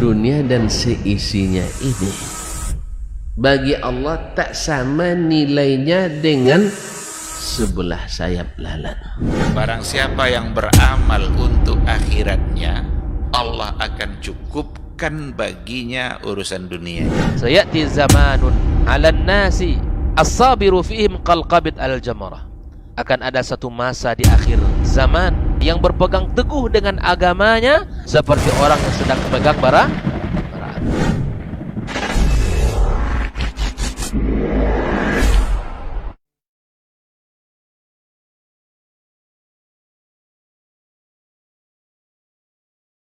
dunia dan seisinya ini bagi Allah tak sama nilainya dengan sebelah sayap lalat. Barang siapa yang beramal untuk akhiratnya, Allah akan cukupkan baginya urusan dunia. Sayati zamanun 'alan nasi as-sabiru fihim qalqabit al-jamarah. Akan ada satu masa di akhir zaman yang berpegang teguh dengan agamanya seperti orang yang sedang pegang bara api.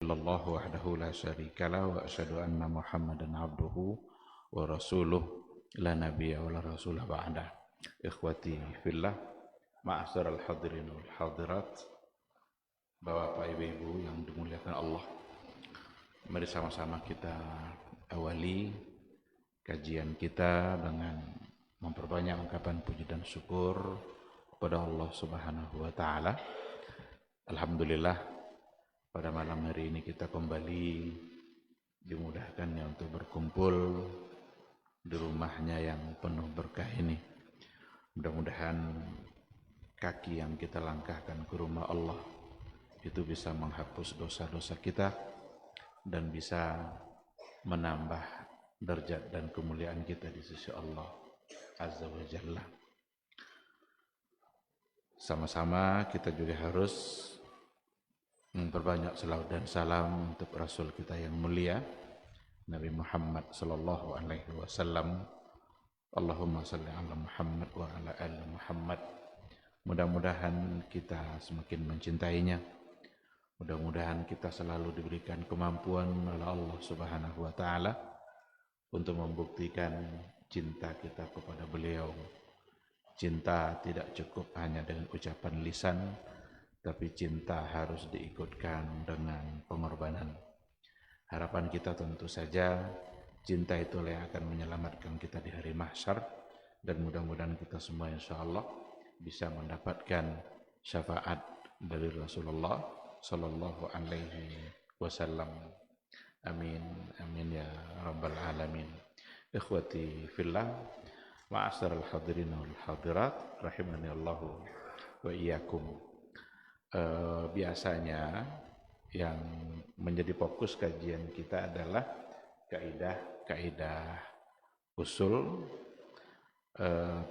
Allahu wahdahu la syarikalah wa asyhadu anna Muhammadan abduhu wa rasuluh la nabiyya wa la rasulah ba'da. Ikhwati fillah, ma'asyiral hadirin wal hadirat, Bapak Ibu yang dimuliakan Allah, mari sama-sama kita awali kajian kita dengan memperbanyak ungkapan puji dan syukur kepada Allah Subhanahu wa taala. Alhamdulillah, pada malam hari ini kita kembali dimudahkannya untuk berkumpul di rumahnya yang penuh berkah ini. Mudah-mudahan kaki yang kita langkahkan ke rumah Allah itu bisa menghapus dosa-dosa kita dan bisa menambah derajat dan kemuliaan kita di sisi Allah Azza wa Jalla. Sama-sama kita juga harus memperbanyak selawat dan salam untuk Rasul kita yang mulia Nabi Muhammad sallallahu alaihi wasallam. Allahumma salli ala Muhammad wa ala ali Muhammad. Mudah-mudahan kita semakin mencintainya. Mudah-mudahan kita selalu diberikan kemampuan oleh Allah Subhanahu wa taala untuk membuktikan cinta kita kepada beliau. Cinta tidak cukup hanya dengan ucapan lisan, tapi cinta harus diikutkan dengan pengorbanan. Harapan kita tentu saja cinta itulah yang akan menyelamatkan kita di hari mahsyar, dan mudah-mudahan kita semua insyaallah bisa mendapatkan syafaat dari Rasulullah sallallahu alaihi wasallam. Amin amin ya rabbal alamin. Ikhwati fillah, ma'asyiral hadirin wal hadirat, rahimani Allah wa iyyakum. Biasanya yang menjadi fokus kajian kita adalah kaidah usul,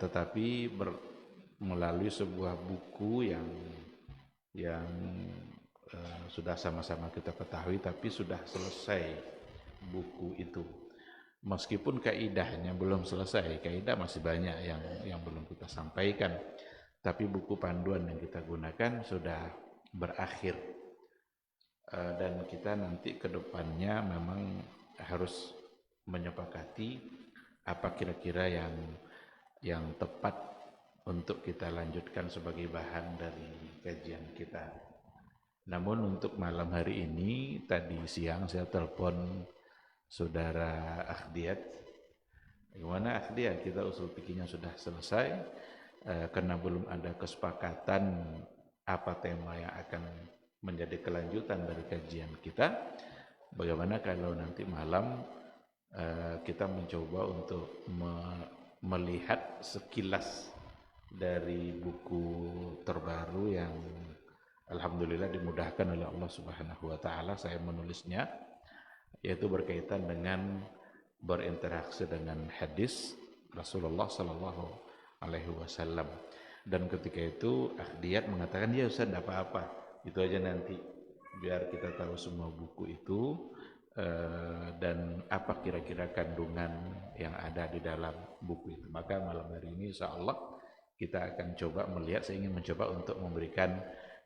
tetapi melalui sebuah buku yang sudah sama-sama kita ketahui, tapi sudah selesai buku itu. Meskipun kaidahnya belum selesai, kaidah masih banyak yang belum kita sampaikan, tapi buku panduan yang kita gunakan sudah berakhir. Dan kita nanti ke depannya memang harus menyepakati apa kira-kira yang tepat untuk kita lanjutkan sebagai bahan dari kajian kita. Namun untuk malam hari ini, tadi siang saya telepon saudara Akhdiyat. Bagaimana Akhdiyat? Kita usul fikihnya sudah selesai, karena belum ada kesepakatan apa tema yang akan menjadi kelanjutan dari kajian kita. Bagaimana kalau nanti malam kita mencoba untuk melihat sekilas dari buku terbaru yang alhamdulillah dimudahkan oleh Allah Subhanahu wa taala saya menulisnya, yaitu berkaitan dengan berinteraksi dengan hadis Rasulullah sallallahu alaihi wasallam. Dan ketika itu Akhdiyat mengatakan, ya Ustaz, tidak apa-apa, itu aja nanti biar kita tahu semua buku itu dan apa kira-kira kandungan yang ada di dalam buku itu. Maka malam hari ini insyaallah kita akan coba melihat, saya ingin mencoba untuk memberikan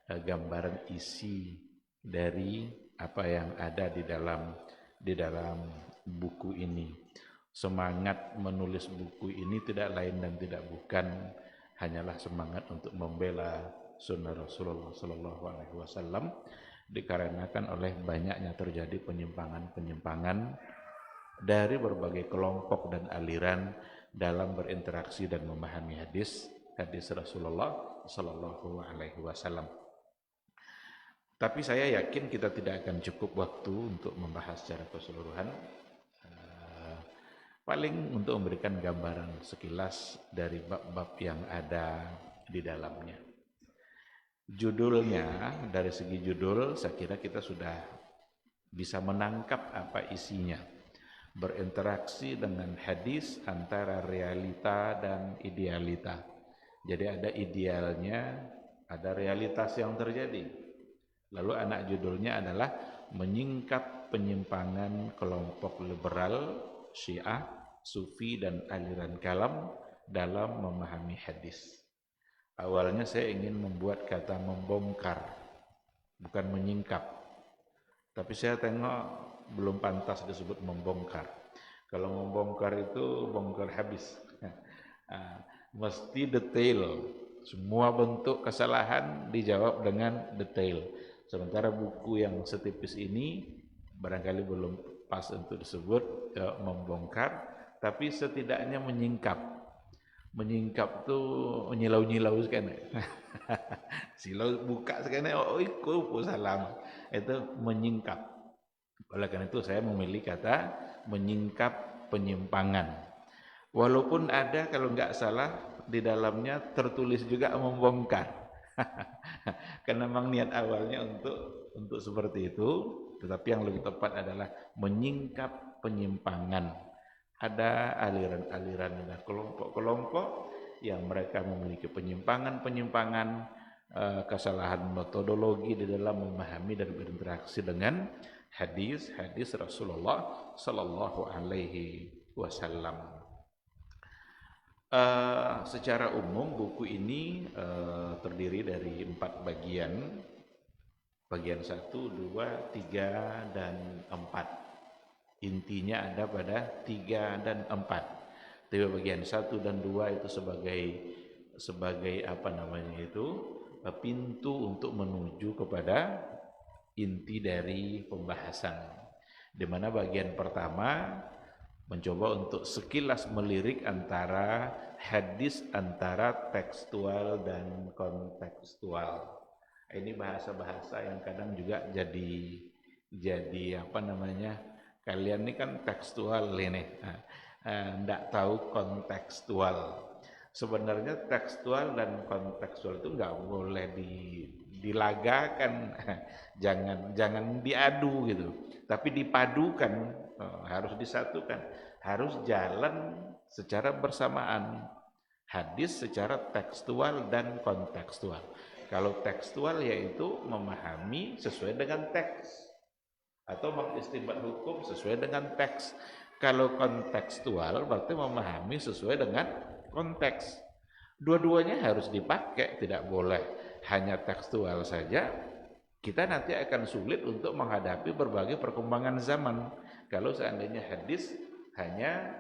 gambaran isi dari apa yang ada di dalam buku ini. Semangat menulis buku ini tidak lain dan tidak bukan hanyalah semangat untuk membela sunnah Rasulullah sallallahu alaihi wasallam, dikarenakan oleh banyaknya terjadi penyimpangan-penyimpangan dari berbagai kelompok dan aliran dalam berinteraksi dan memahami hadis Rasulullah sallallahu alaihi wasallam. Tapi saya yakin kita tidak akan cukup waktu untuk membahas secara keseluruhan. Paling untuk memberikan gambaran sekilas dari bab-bab yang ada di dalamnya. Judulnya, dari segi judul, saya kira kita sudah bisa menangkap apa isinya. Berinteraksi dengan hadis antara realita dan idealita. Jadi ada idealnya, ada realitas yang terjadi. Lalu anak judulnya adalah menyingkap penyimpangan kelompok liberal, Syiah, Sufi dan aliran kalam dalam memahami hadis. Awalnya saya ingin membuat kata membongkar, bukan menyingkap. Tapi saya tengok belum pantas disebut membongkar. Kalau membongkar itu bongkar habis. Mesti detail. Semua bentuk kesalahan dijawab dengan detail. Sementara buku yang setipis ini barangkali belum pas untuk disebut membongkar, tapi setidaknya menyingkap. Menyingkap tuh nyilau-nyilau sekali. Silau buka sekali, oh iku salam. Itu menyingkap. Oleh karena itu saya memilih kata menyingkap penyimpangan. Walaupun ada kalau nggak salah di dalamnya tertulis juga membongkar. Karena memang niat awalnya untuk seperti itu, tetapi yang lebih tepat adalah menyingkap penyimpangan. Ada aliran-aliran dan kelompok-kelompok yang mereka memiliki penyimpangan-penyimpangan, kesalahan metodologi di dalam memahami dan berinteraksi dengan hadis-hadis Rasulullah Sallallahu Alaihi Wasallam. Secara umum buku ini terdiri dari 4 bagian. Bagian 1, 2, 3, dan 4. Intinya ada pada 3 dan 4. Tapi bagian 1 dan 2 itu sebagai apa namanya itu, pintu untuk menuju kepada inti dari pembahasan. Di mana bagian pertama mencoba untuk sekilas melirik antara hadis, antara tekstual dan kontekstual. Ini bahasa-bahasa yang kadang juga jadi apa namanya, kalian ini kan tekstual ini, enggak tahu kontekstual. Sebenarnya tekstual dan kontekstual itu enggak boleh dilagakan, jangan diadu gitu. Tapi dipadukan, harus disatukan, harus jalan secara bersamaan. Hadis secara tekstual dan kontekstual. Kalau tekstual yaitu memahami sesuai dengan teks, atau mengistinbat hukum sesuai dengan teks. Kalau kontekstual berarti memahami sesuai dengan konteks. Dua-duanya harus dipakai, tidak boleh hanya tekstual saja. Kita nanti akan sulit untuk menghadapi berbagai perkembangan zaman. Kalau seandainya hadis hanya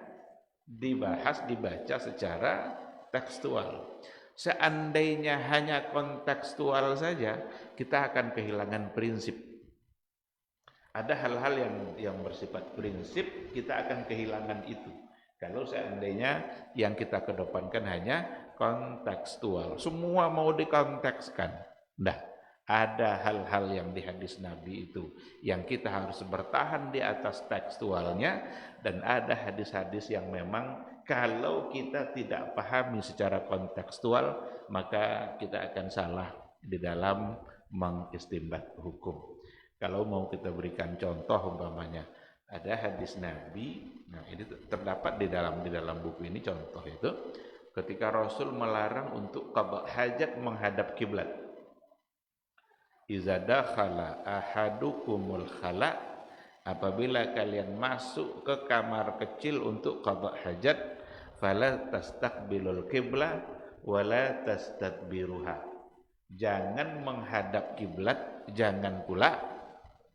dibaca secara tekstual. Seandainya hanya kontekstual saja, kita akan kehilangan prinsip. Ada hal-hal yang bersifat prinsip, kita akan kehilangan itu. Kalau seandainya yang kita kedepankan hanya kontekstual, semua mau dikontekskan. Nah, ada hal-hal yang di hadis Nabi itu yang kita harus bertahan di atas tekstualnya, dan ada hadis-hadis yang memang kalau kita tidak pahami secara kontekstual, maka kita akan salah di dalam mengistinbat hukum. Kalau mau kita berikan contoh umpamanya, ada hadis Nabi, nah ini terdapat di dalam buku ini contoh itu, ketika Rasul melarang untuk qada hajat menghadap kiblat. Iza dakhala ahadukumul khala, apabila kalian masuk ke kamar kecil untuk qada hajat, fala tastaqbilul qiblah wala tastadbiruha. Jangan menghadap kiblat, jangan pula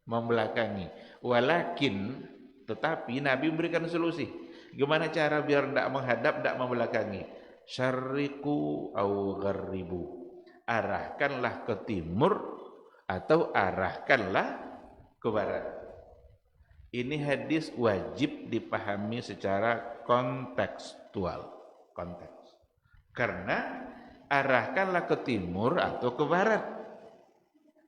membelakangi. Walakin, tetapi Nabi memberikan solusi. Gimana cara biar tidak menghadap, tidak membelakangi? Syarriku au gharribu. Arahkanlah ke timur atau arahkanlah ke barat. Ini hadis wajib dipahami secara kontekstual. Konteks. Karena arahkanlah ke timur atau ke barat.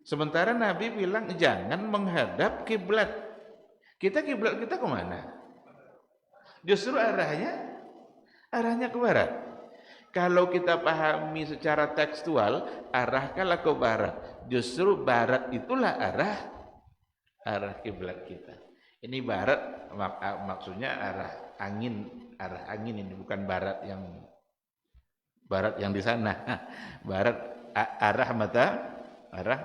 Sementara Nabi bilang jangan menghadap kiblat. Kiblat kita kemana? Justru arahnya ke barat. Kalau kita pahami secara tekstual, arahkanlah ke barat. Justru barat itulah arah kiblat kita. Ini barat maksudnya arah angin ini, bukan barat yang di sana. Barat arah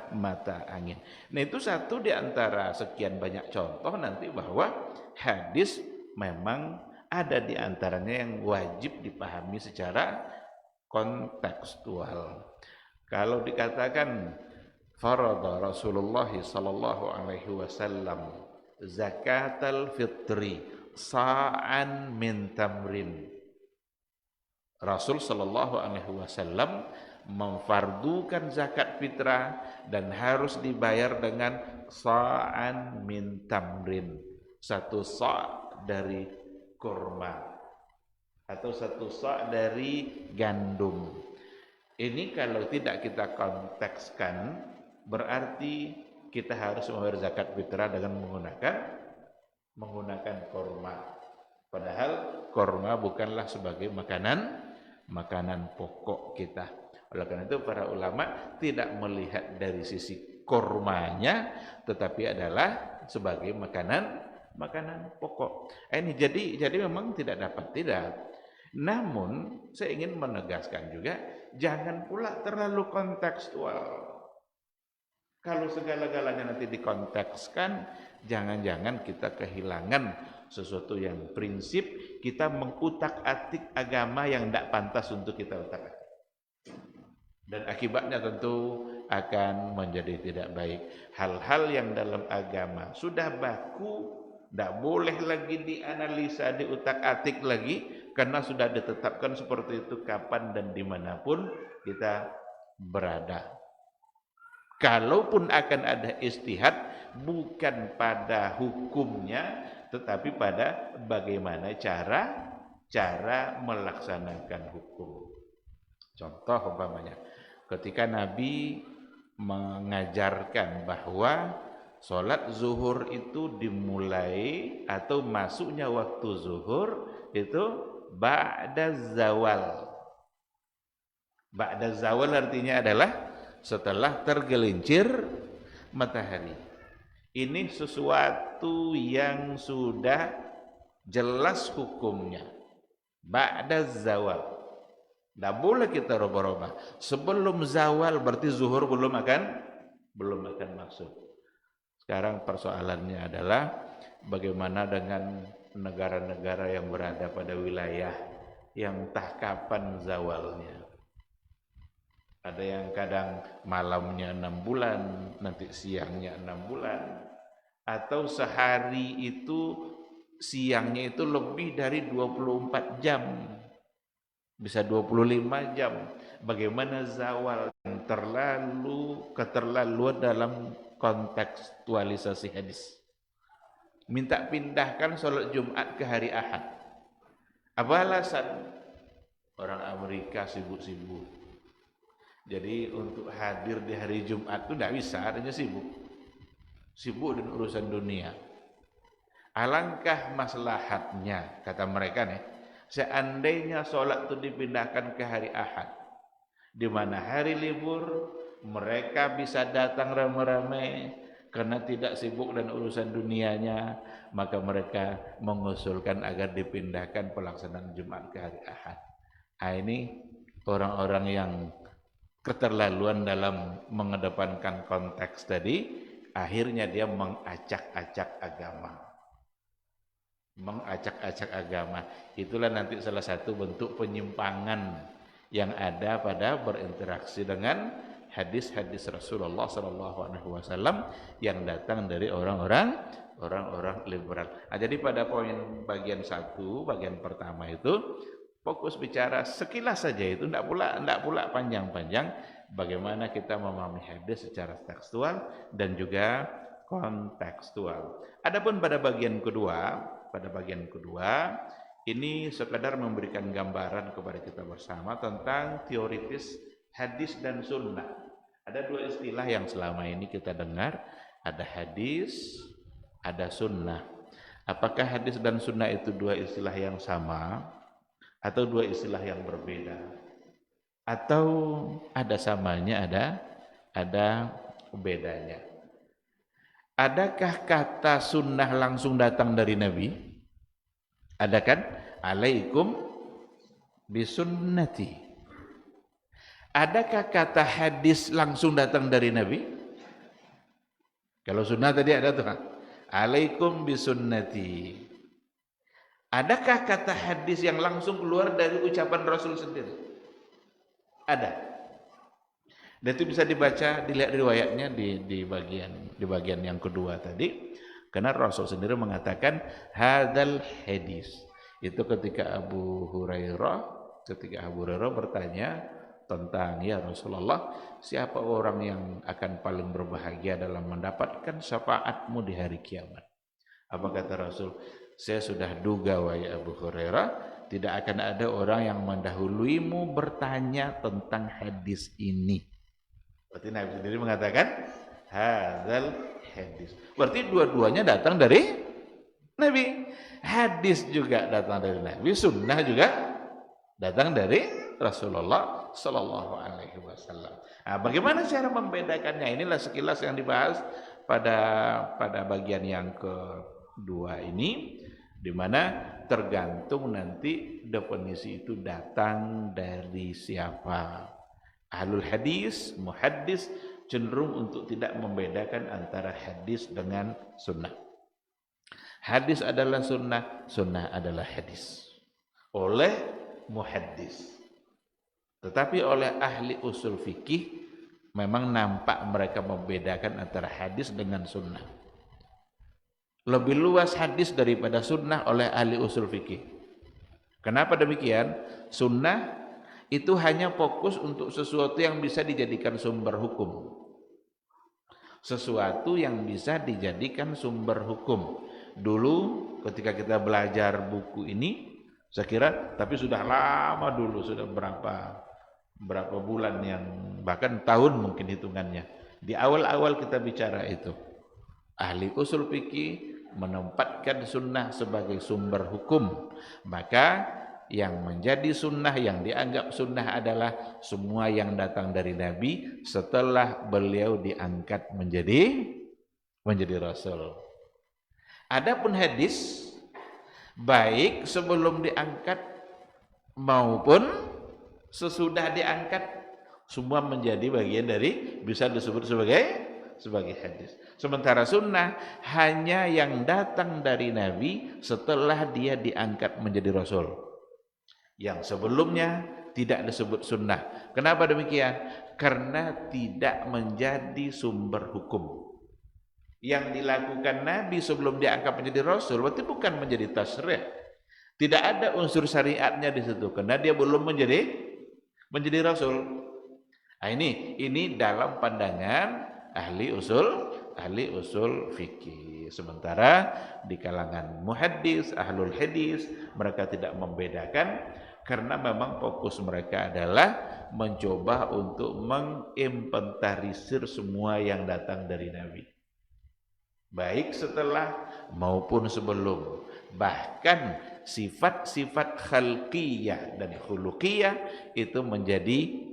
mata angin. Nah, itu satu di antara sekian banyak contoh nanti bahwa hadis memang ada di antaranya yang wajib dipahami secara kontekstual. Kalau dikatakan farada Rasulullah sallallahu alaihi wasallam zakatal fitri sa'an min tamrin. Rasul sallallahu alaihi wasallam memfardukan zakat fitrah dan harus dibayar dengan sa'an min tamrin, 1 sa' dari kurma atau 1 sa' dari gandum. Ini kalau tidak kita kontekskan berarti kita harus membayar zakat fitrah dengan menggunakan kurma. Padahal kurma bukanlah sebagai makanan pokok kita. Oleh karena itu para ulama tidak melihat dari sisi kurmanya, tetapi adalah sebagai makanan pokok. Ini jadi memang tidak. Namun saya ingin menegaskan juga, jangan pula terlalu kontekstual. Kalau segala-galanya nanti dikontekskan, jangan-jangan kita kehilangan sesuatu yang prinsip, kita mengutak-atik agama yang tidak pantas untuk kita utak-atik. Dan akibatnya tentu akan menjadi tidak baik. Hal-hal yang dalam agama sudah baku, tidak boleh lagi dianalisa, diutak-atik lagi, karena sudah ditetapkan seperti itu kapan dan dimanapun kita berada. Kalaupun akan ada istihad, bukan pada hukumnya, tetapi pada bagaimana cara melaksanakan hukum. Contoh umpamanya, ketika Nabi mengajarkan bahwa sholat zuhur itu dimulai atau masuknya waktu zuhur itu ba'da zawal. Ba'da zawal artinya adalah setelah tergelincir matahari. Ini sesuatu yang sudah jelas hukumnya. Ba'da zawal. Tidak boleh kita roba-roba. Sebelum zawal berarti zuhur belum akan masuk. Sekarang persoalannya adalah bagaimana dengan negara-negara yang berada pada wilayah yang entah kapan zawalnya. Ada yang kadang malamnya 6 bulan, nanti siangnya 6 bulan. Atau sehari itu siangnya itu lebih dari 24 jam. Bisa 25 jam. Bagaimana zawal yang keterlaluan dalam kontekstualisasi hadis. Minta pindahkan sholat Jumat ke hari Ahad. Apa alasan? Orang Amerika sibuk-sibuk. Jadi untuk hadir di hari Jumat itu tidak bisa, adanya sibuk. Sibuk dengan urusan dunia. Alangkah maslahatnya, kata mereka nih, seandainya sholat itu dipindahkan ke hari Ahad, di mana hari libur, mereka bisa datang ramai-ramai karena tidak sibuk dan urusan dunianya, maka mereka mengusulkan agar dipindahkan pelaksanaan Jumat ke hari Ahad. Ini orang-orang yang keterlaluan dalam mengedepankan konteks tadi, akhirnya dia mengacak-acak agama. Mengacak-acak agama. Itulah nanti salah satu bentuk penyimpangan yang ada pada berinteraksi dengan hadis-hadis Rasulullah SAW yang datang dari orang-orang liberal. Jadi pada poin bagian pertama itu fokus bicara sekilas saja, itu tidak pula panjang-panjang bagaimana kita memahami hadis secara tekstual dan juga kontekstual. Adapun pada bagian kedua ini sekadar memberikan gambaran kepada kita bersama tentang teoritis hadis dan sunnah. Ada dua istilah yang selama ini kita dengar, ada hadis, ada sunnah. Apakah hadis dan sunnah itu dua istilah yang sama atau dua istilah yang berbeda? Atau ada samanya, ada bedanya? Adakah kata sunnah langsung datang dari Nabi? Ada kan? Alaikum bisunnati. Adakah kata hadis langsung datang dari Nabi? Kalau sunnah tadi ada tuh kan? Alaikum bisunnati. Adakah kata hadis yang langsung keluar dari ucapan Rasul sendiri? Ada. Dan itu bisa dibaca, dilihat riwayatnya di bagian yang kedua tadi. Karena Rasul sendiri mengatakan hadzal hadis. Itu ketika Abu Hurairah bertanya tentang, ya Rasulullah, siapa orang yang akan paling berbahagia dalam mendapatkan syafaatmu di hari kiamat? Apa kata Rasul? Saya sudah duga wahai Abu Hurairah, tidak akan ada orang yang mendahuluimu bertanya tentang hadis ini. Berarti Nabi sendiri mengatakan hadzal hadis. Berarti dua-duanya datang dari Nabi. Hadis juga datang dari Nabi, sunnah juga datang dari Rasulullah sallallahu alaihi wasallam. Nah, bagaimana cara membedakannya? Inilah sekilas yang dibahas pada bagian yang kedua ini, di mana tergantung nanti definisi itu datang dari siapa. Ahlul hadis, muhaddis cenderung untuk tidak membedakan antara hadis dengan sunnah. Hadis adalah sunnah, sunnah adalah hadis. Oleh muhaddis. Tetapi oleh ahli usul fikih memang nampak mereka membedakan antara hadis dengan sunnah. Lebih luas hadis daripada sunnah oleh ahli usul fikih. Kenapa demikian? Sunnah itu hanya fokus untuk sesuatu yang bisa dijadikan sumber hukum. Sesuatu yang bisa dijadikan sumber hukum. Dulu ketika kita belajar buku ini, saya kira, tapi sudah lama dulu, sudah berapa bulan yang bahkan tahun mungkin hitungannya. Di awal-awal kita bicara itu, ahli usul fikih menempatkan sunnah sebagai sumber hukum. Maka yang menjadi sunnah, yang dianggap sunnah adalah semua yang datang dari Nabi setelah beliau diangkat menjadi Rasul. Adapun hadis, baik sebelum diangkat maupun sesudah diangkat, semua menjadi bagian dari, bisa disebut sebagai hadis. Sementara sunnah hanya yang datang dari Nabi setelah dia diangkat menjadi Rasul. Yang sebelumnya tidak disebut sunnah. Kenapa demikian? Karena tidak menjadi sumber hukum. Yang dilakukan Nabi sebelum diangkat menjadi Rasul berarti bukan menjadi tasyri'. Tidak ada unsur syariatnya di situ karena dia belum menjadi Rasul. Nah, ini dalam pandangan ahli usul fikih. Sementara di kalangan muhaddis, ahlul hadis, mereka tidak membedakan karena memang fokus mereka adalah mencoba untuk menginventarisir semua yang datang dari Nabi. Baik setelah maupun sebelum. Bahkan sifat-sifat khalqiyah dan khuluqiyah itu menjadi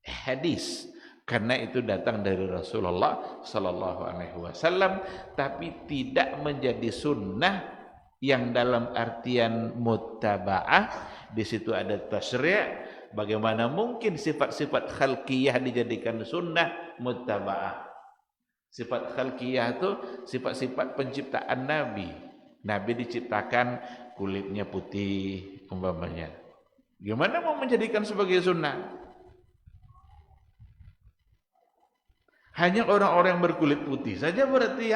hadis. Karena itu datang dari Rasulullah sallallahu alaihi wasallam, tapi tidak menjadi sunnah yang dalam artian muttaba'ah. Di situ ada tasyri'. Bagaimana mungkin sifat-sifat khalqiyah dijadikan sunnah muttaba'ah? Sifat khalqiyah itu sifat-sifat penciptaan Nabi. Nabi diciptakan kulitnya putih umpamanya. Gimana mau menjadikan sebagai sunnah? Hanya orang-orang yang berkulit putih saja berarti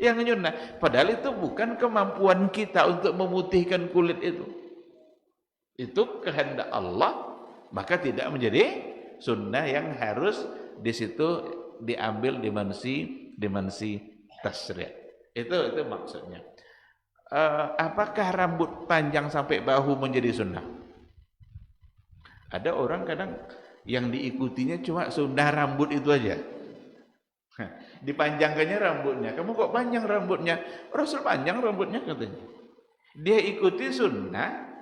yang sunnah. Padahal itu bukan kemampuan kita untuk memutihkan kulit itu. Itu kehendak Allah, maka tidak menjadi sunnah yang harus di situ diambil dimensi tasyri'. Itu maksudnya. Apakah rambut panjang sampai bahu menjadi sunnah? Ada orang kadang yang diikutinya cuma sunnah rambut itu aja. Dipanjangkannya rambutnya. Kamu kok panjang rambutnya? Rasul panjang rambutnya katanya. Dia ikuti sunnah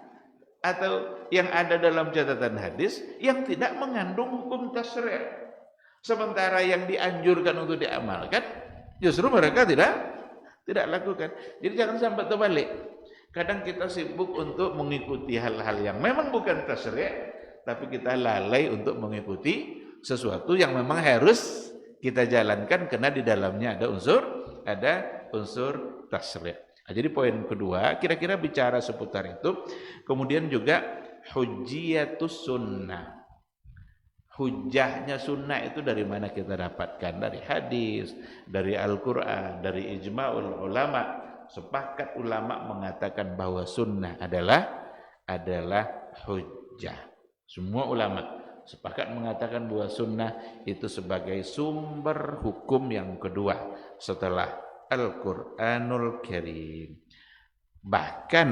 atau yang ada dalam catatan hadis yang tidak mengandung hukum tasyri'. Sementara yang dianjurkan untuk diamalkan justru mereka tidak lakukan. Jadi jangan sampai terbalik. Kadang kita sibuk untuk mengikuti hal-hal yang memang bukan tasyri', tapi kita lalai untuk mengikuti sesuatu yang memang harus kita jalankan karena di dalamnya ada unsur tasyri'. Nah, jadi poin kedua, kira-kira bicara seputar itu. Kemudian juga hujjiyatus sunnah. Hujjahnya sunnah itu dari mana kita dapatkan? Dari hadis, dari Al-Quran, dari ijma'ul ulama. Sepakat ulama mengatakan bahwa sunnah adalah hujjah. Semua ulama sepakat mengatakan bahwa sunnah itu sebagai sumber hukum yang kedua setelah Al-Quranul Karim. Bahkan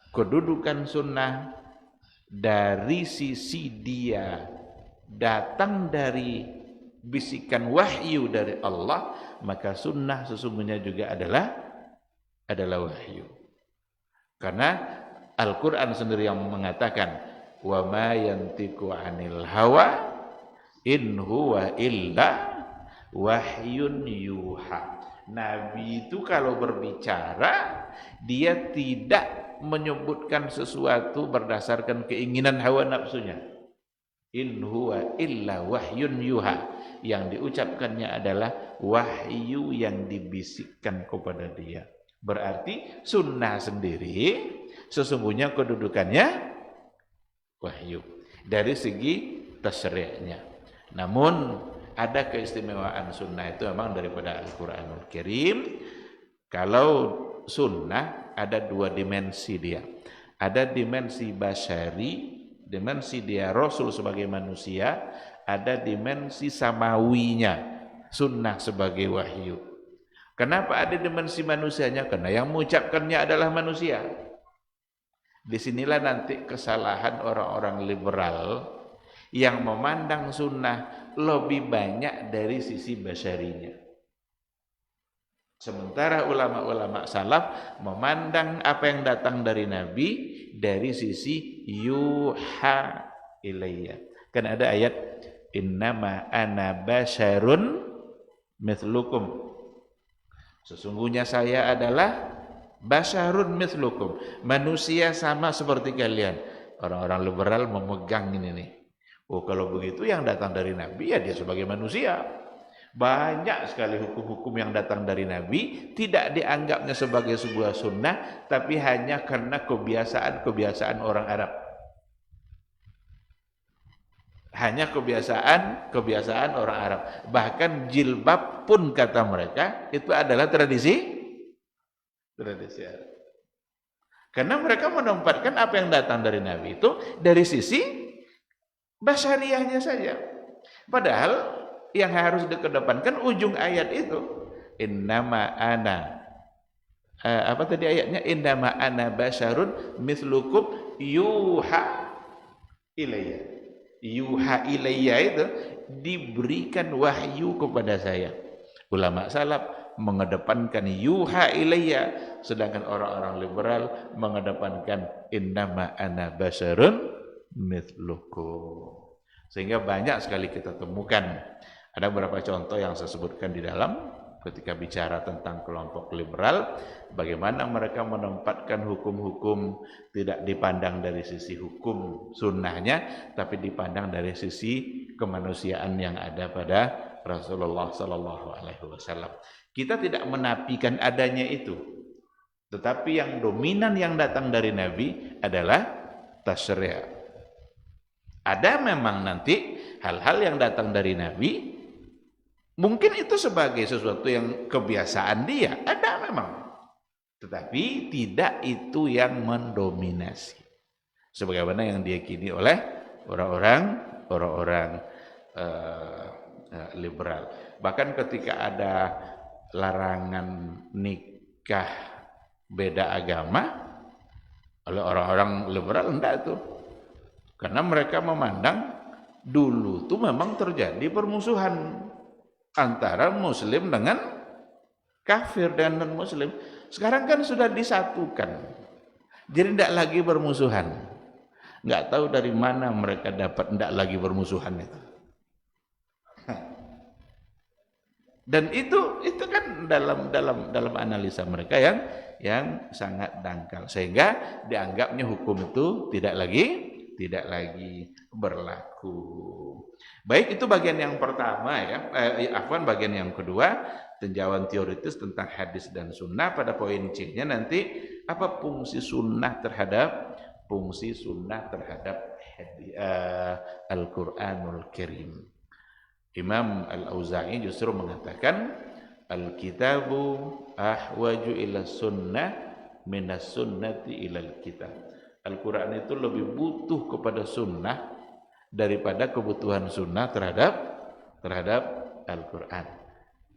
kedudukan sunnah dari sisi dia datang dari bisikan wahyu dari Allah, maka sunnah sesungguhnya juga adalah wahyu. Karena Al-Quran sendiri yang mengatakan wa ma yantiqu 'anil hawa in huwa illa wahyun yuha. Nabi itu kalau berbicara dia tidak menyebutkan sesuatu berdasarkan keinginan hawa nafsunya. In huwa illa wahyun yuha. Yang diucapkannya adalah wahyu yang dibisikkan kepada dia. Berarti sunnah sendiri sesungguhnya kedudukannya wahyu dari segi tasyri'nya. Namun ada keistimewaan sunnah itu memang daripada Al-Quranul Karim. Kalau sunnah ada dua dimensi dia. Ada dimensi basyari, dimensi dia Rasul sebagai manusia. Ada dimensi samawinya, sunnah sebagai wahyu. Kenapa ada dimensi manusianya? Karena yang mengucapkannya adalah manusia. Disinilah nanti kesalahan orang-orang liberal yang memandang sunnah lebih banyak dari sisi basyarinya. Sementara ulama-ulama salaf memandang apa yang datang dari Nabi dari sisi yuha ilayya. Kan ada ayat innama ana basyarun mithlukum. Sesungguhnya saya adalah basyarun mithlukum, manusia sama seperti kalian. Orang-orang liberal memegang ini nih. Oh, kalau begitu yang datang dari Nabi ya dia sebagai manusia. Banyak sekali hukum-hukum yang datang dari Nabi tidak dianggapnya sebagai sebuah sunnah, tapi hanya karena kebiasaan orang Arab. Hanya kebiasaan orang Arab. Bahkan jilbab pun kata mereka itu adalah tradisi Arab. Karena mereka menempatkan apa yang datang dari Nabi itu dari sisi basyariahnya saja. Padahal yang harus dikedepankan ujung ayat itu innama ana apa tadi ayatnya? Innama ana basyarun mithlukum yuha ilayya. Yuha ilayya itu diberikan wahyu kepada saya. Ulama salaf mengedepankan yuha ilayya, sedangkan orang-orang liberal mengedepankan innama ana basyarun mithlukum. Sehingga banyak sekali kita temukan. Ada beberapa contoh yang saya sebutkan di dalam ketika bicara tentang kelompok liberal, bagaimana mereka menempatkan hukum-hukum tidak dipandang dari sisi hukum sunnahnya, tapi dipandang dari sisi kemanusiaan yang ada pada Rasulullah SAW. Kita tidak menafikan adanya itu, tetapi yang dominan yang datang dari Nabi adalah tasyri'. Ada memang nanti hal-hal yang datang dari Nabi, mungkin itu sebagai sesuatu yang kebiasaan dia, ada memang. Tetapi tidak itu yang mendominasi. Sebagaimana yang diyakini oleh orang-orang liberal. Bahkan ketika ada larangan nikah beda agama oleh orang-orang liberal, enggak itu. Karena mereka memandang Dulu tuh memang terjadi permusuhan antara muslim dengan kafir dan non muslim. Sekarang kan sudah disatukan, jadi tidak lagi bermusuhan. Nggak tahu dari mana mereka dapat tidak lagi bermusuhan itu. Dan itu kan dalam analisa mereka yang sangat dangkal, sehingga dianggapnya hukum itu tidak lagi berlaku. Baik, itu bagian yang pertama ya. Bagian yang kedua, tinjauan teoritis tentang hadis dan sunnah. Pada poin C-nya nanti apa fungsi sunnah terhadap Al-Qur'anul Karim. Imam Al-Auza'i justru mengatakan al-kitabu ahwaju ila sunnah minas sunnati ilal kitab. Al-Quran itu lebih butuh kepada sunnah daripada kebutuhan sunnah terhadap Al-Quran.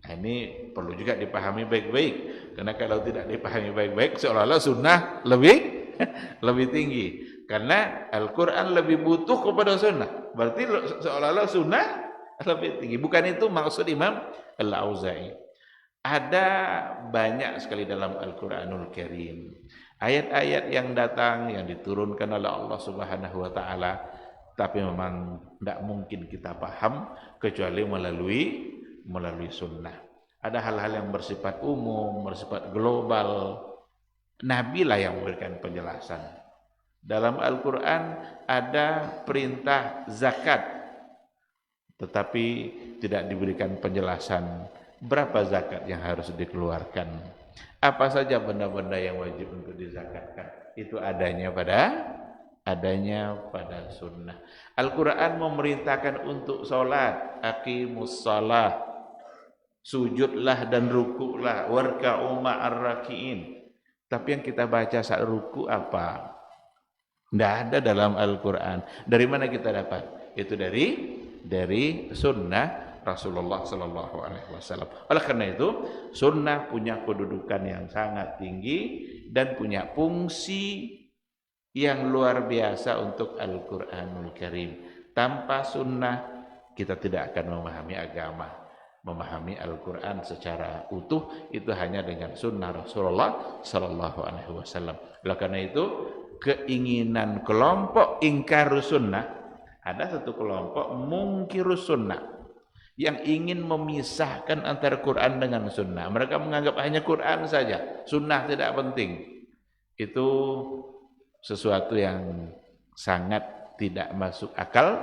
Nah, ini perlu juga dipahami baik-baik, karena kalau tidak dipahami baik-baik seolah-olah sunnah lebih tinggi, karena Al-Quran lebih butuh kepada sunnah, berarti seolah-olah sunnah lebih tinggi. Bukan itu maksud Imam Al-Auza'i. Ada banyak sekali dalam Al-Quranul Karim ayat-ayat yang datang, yang diturunkan oleh Allah Subhanahu wa ta'ala, tapi memang tidak mungkin kita paham kecuali melalui sunnah. Ada hal-hal yang bersifat umum, bersifat global, Nabi lah yang memberikan penjelasan. Dalam Al-Quran ada perintah zakat, tetapi tidak diberikan penjelasan berapa zakat yang harus dikeluarkan, apa saja benda-benda yang wajib untuk dizakatkan. Itu adanya pada sunnah. Al-Quran memerintahkan untuk sholat, aqimus shalah, sujudlah dan rukuklah, warka'u ma'ar raki'in. Tapi yang kita baca saat ruku apa? Tidak ada dalam Al-Quran. Dari mana kita dapat? Itu dari sunnah Rasulullah Sallallahu Alaihi Wasallam. Oleh karena itu, sunnah punya kedudukan yang sangat tinggi dan punya fungsi yang luar biasa untuk Al-Quranul Karim. Tanpa sunnah kita tidak akan memahami agama, memahami Al-Quran secara utuh itu hanya dengan sunnah Rasulullah Sallallahu Alaihi Wasallam. Oleh karena itu, keinginan kelompok ingkar sunnah, ada satu kelompok mungkirus sunnah yang ingin memisahkan antara Quran dengan sunnah. Mereka menganggap hanya Quran saja, sunnah tidak penting. Itu sesuatu yang sangat tidak masuk akal,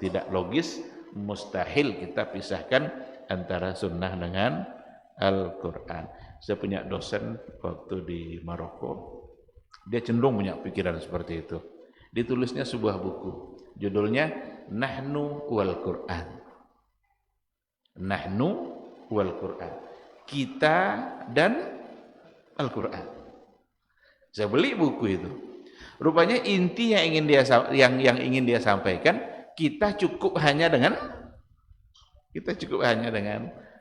tidak logis, mustahil kita pisahkan antara sunnah dengan Al-Quran. Saya punya dosen waktu di Maroko, dia cenderung punya pikiran seperti itu. Ditulisnya sebuah buku, judulnya Nahnu wal Quran. Nahnu wal Quran, kita dan Al-Quran. Saya beli buku itu. Rupanya inti yang ingin dia sampaikan, kita cukup hanya dengan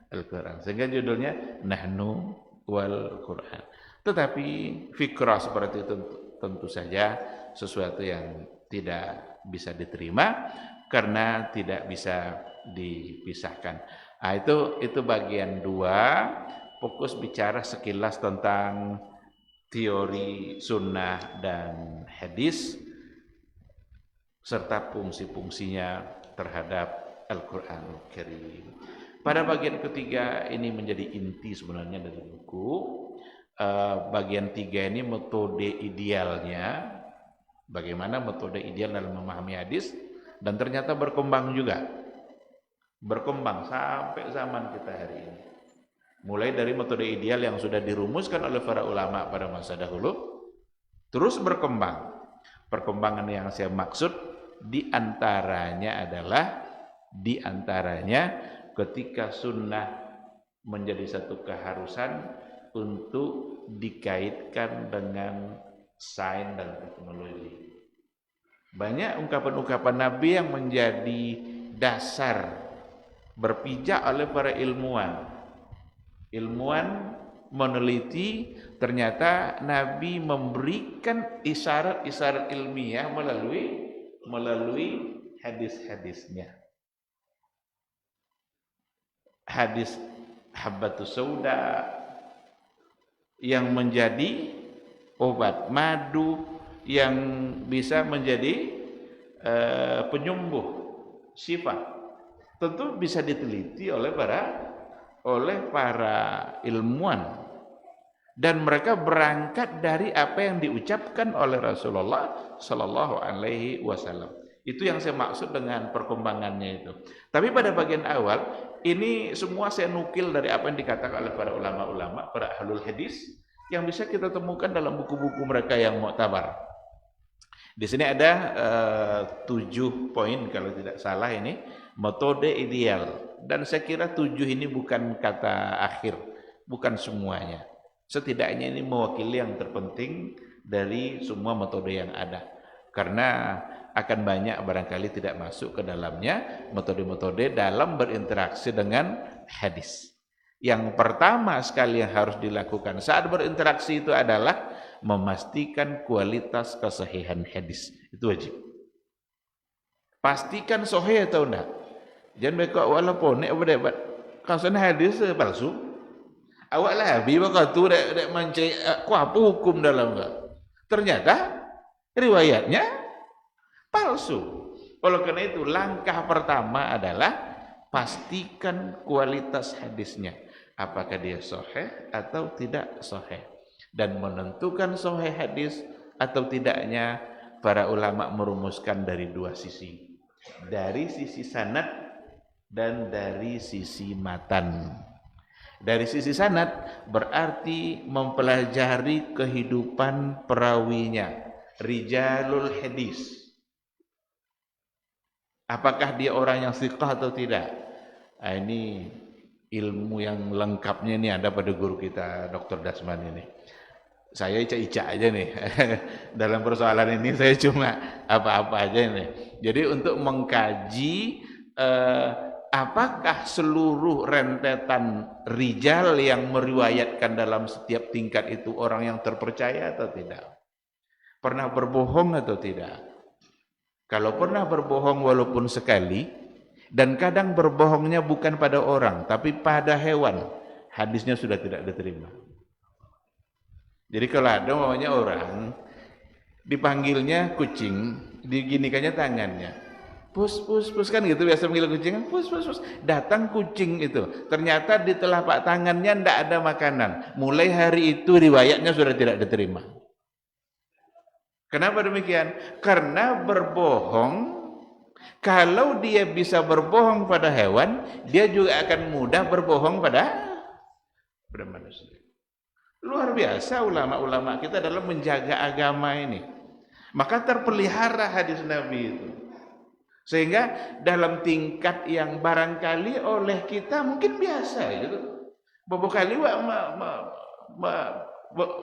Al-Quran. Sehingga judulnya Nahnu wal Quran. Tetapi fikrah seperti itu tentu saja sesuatu yang tidak bisa diterima karena tidak bisa dipisahkan. Nah, itu bagian 2, fokus bicara sekilas tentang teori sunnah dan hadis serta fungsi-fungsinya terhadap Al-Quranul Karim. Pada bagian ketiga ini menjadi inti sebenarnya dari buku. Bagian 3 ini metode idealnya, bagaimana metode ideal dalam memahami hadis, dan ternyata berkembang sampai zaman kita hari ini. Mulai dari metode ideal yang sudah dirumuskan oleh para ulama pada masa dahulu, terus berkembang. Perkembangan yang saya maksud diantaranya ketika sunnah menjadi satu keharusan untuk dikaitkan dengan sains dan teknologi. Banyak ungkapan-ungkapan Nabi yang menjadi dasar berpijak oleh para ilmuwan. Ilmuwan meneliti, ternyata Nabi memberikan isyarat-isyarat ilmiah melalui hadis-hadisnya. Hadis habbatus sauda yang menjadi obat, madu yang bisa menjadi penyembuh, syifa, tentu bisa diteliti oleh para ilmuwan, dan mereka berangkat dari apa yang diucapkan oleh Rasulullah Sallallahu Alaihi Wasallam. Itu yang saya maksud dengan perkembangannya itu. Tapi pada bagian awal ini semua saya nukil dari apa yang dikatakan oleh para ulama-ulama, para ahlul hadis, yang bisa kita temukan dalam buku-buku mereka yang muktabar. Di sini ada 7 poin kalau tidak salah ini, metode ideal. Dan saya kira 7 ini bukan kata akhir, bukan semuanya. Setidaknya ini mewakili yang terpenting dari semua metode yang ada. Karena akan banyak barangkali tidak masuk ke dalamnya metode-metode dalam berinteraksi dengan hadis. Yang pertama sekali yang harus dilakukan saat berinteraksi itu adalah memastikan kualitas kesahihan hadis. Itu wajib. Pastikan sahih atau enggak. Jangan mereka walaupun nek berdebat kalau hadis palsu. Awak lah habis tu dek mencari apa hukum dalam enggak. Ternyata riwayatnya palsu. Oleh karena itu langkah pertama adalah pastikan kualitas hadisnya. Apakah dia sahih atau tidak sahih. Dan menentukan sahih hadis atau tidaknya para ulama merumuskan dari 2 sisi. Dari sisi sanad dan dari sisi matan. Dari sisi sanad berarti mempelajari kehidupan perawinya, rijalul hadis. Apakah dia orang yang thiqah atau tidak? Ini ilmu yang lengkapnya ini ada pada guru kita Dr. Dasman ini. Saya ica-ica aja nih. Dalam persoalan ini saya cuma apa-apa aja nih. Jadi untuk mengkaji apakah seluruh rentetan rijal yang meriwayatkan dalam setiap tingkat itu orang yang terpercaya atau tidak? Pernah berbohong atau tidak? Kalau pernah berbohong walaupun sekali, dan kadang berbohongnya bukan pada orang, tapi pada hewan, hadisnya sudah tidak diterima. Jadi kalau ada namanya orang, dipanggilnya kucing, diginikannya tangannya. Pus, pus, pus, kan gitu biasa panggil kucing, pus, pus, pus. Datang kucing itu, ternyata di telapak tangannya tidak ada makanan. Mulai hari itu riwayatnya sudah tidak diterima. Kenapa demikian? Karena berbohong, kalau dia bisa berbohong pada hewan, dia juga akan mudah berbohong pada manusia. Luar biasa ulama-ulama kita dalam menjaga agama ini. Maka terpelihara hadis Nabi itu. Sehingga dalam tingkat yang barangkali oleh kita mungkin biasa gitu. Beberapa kali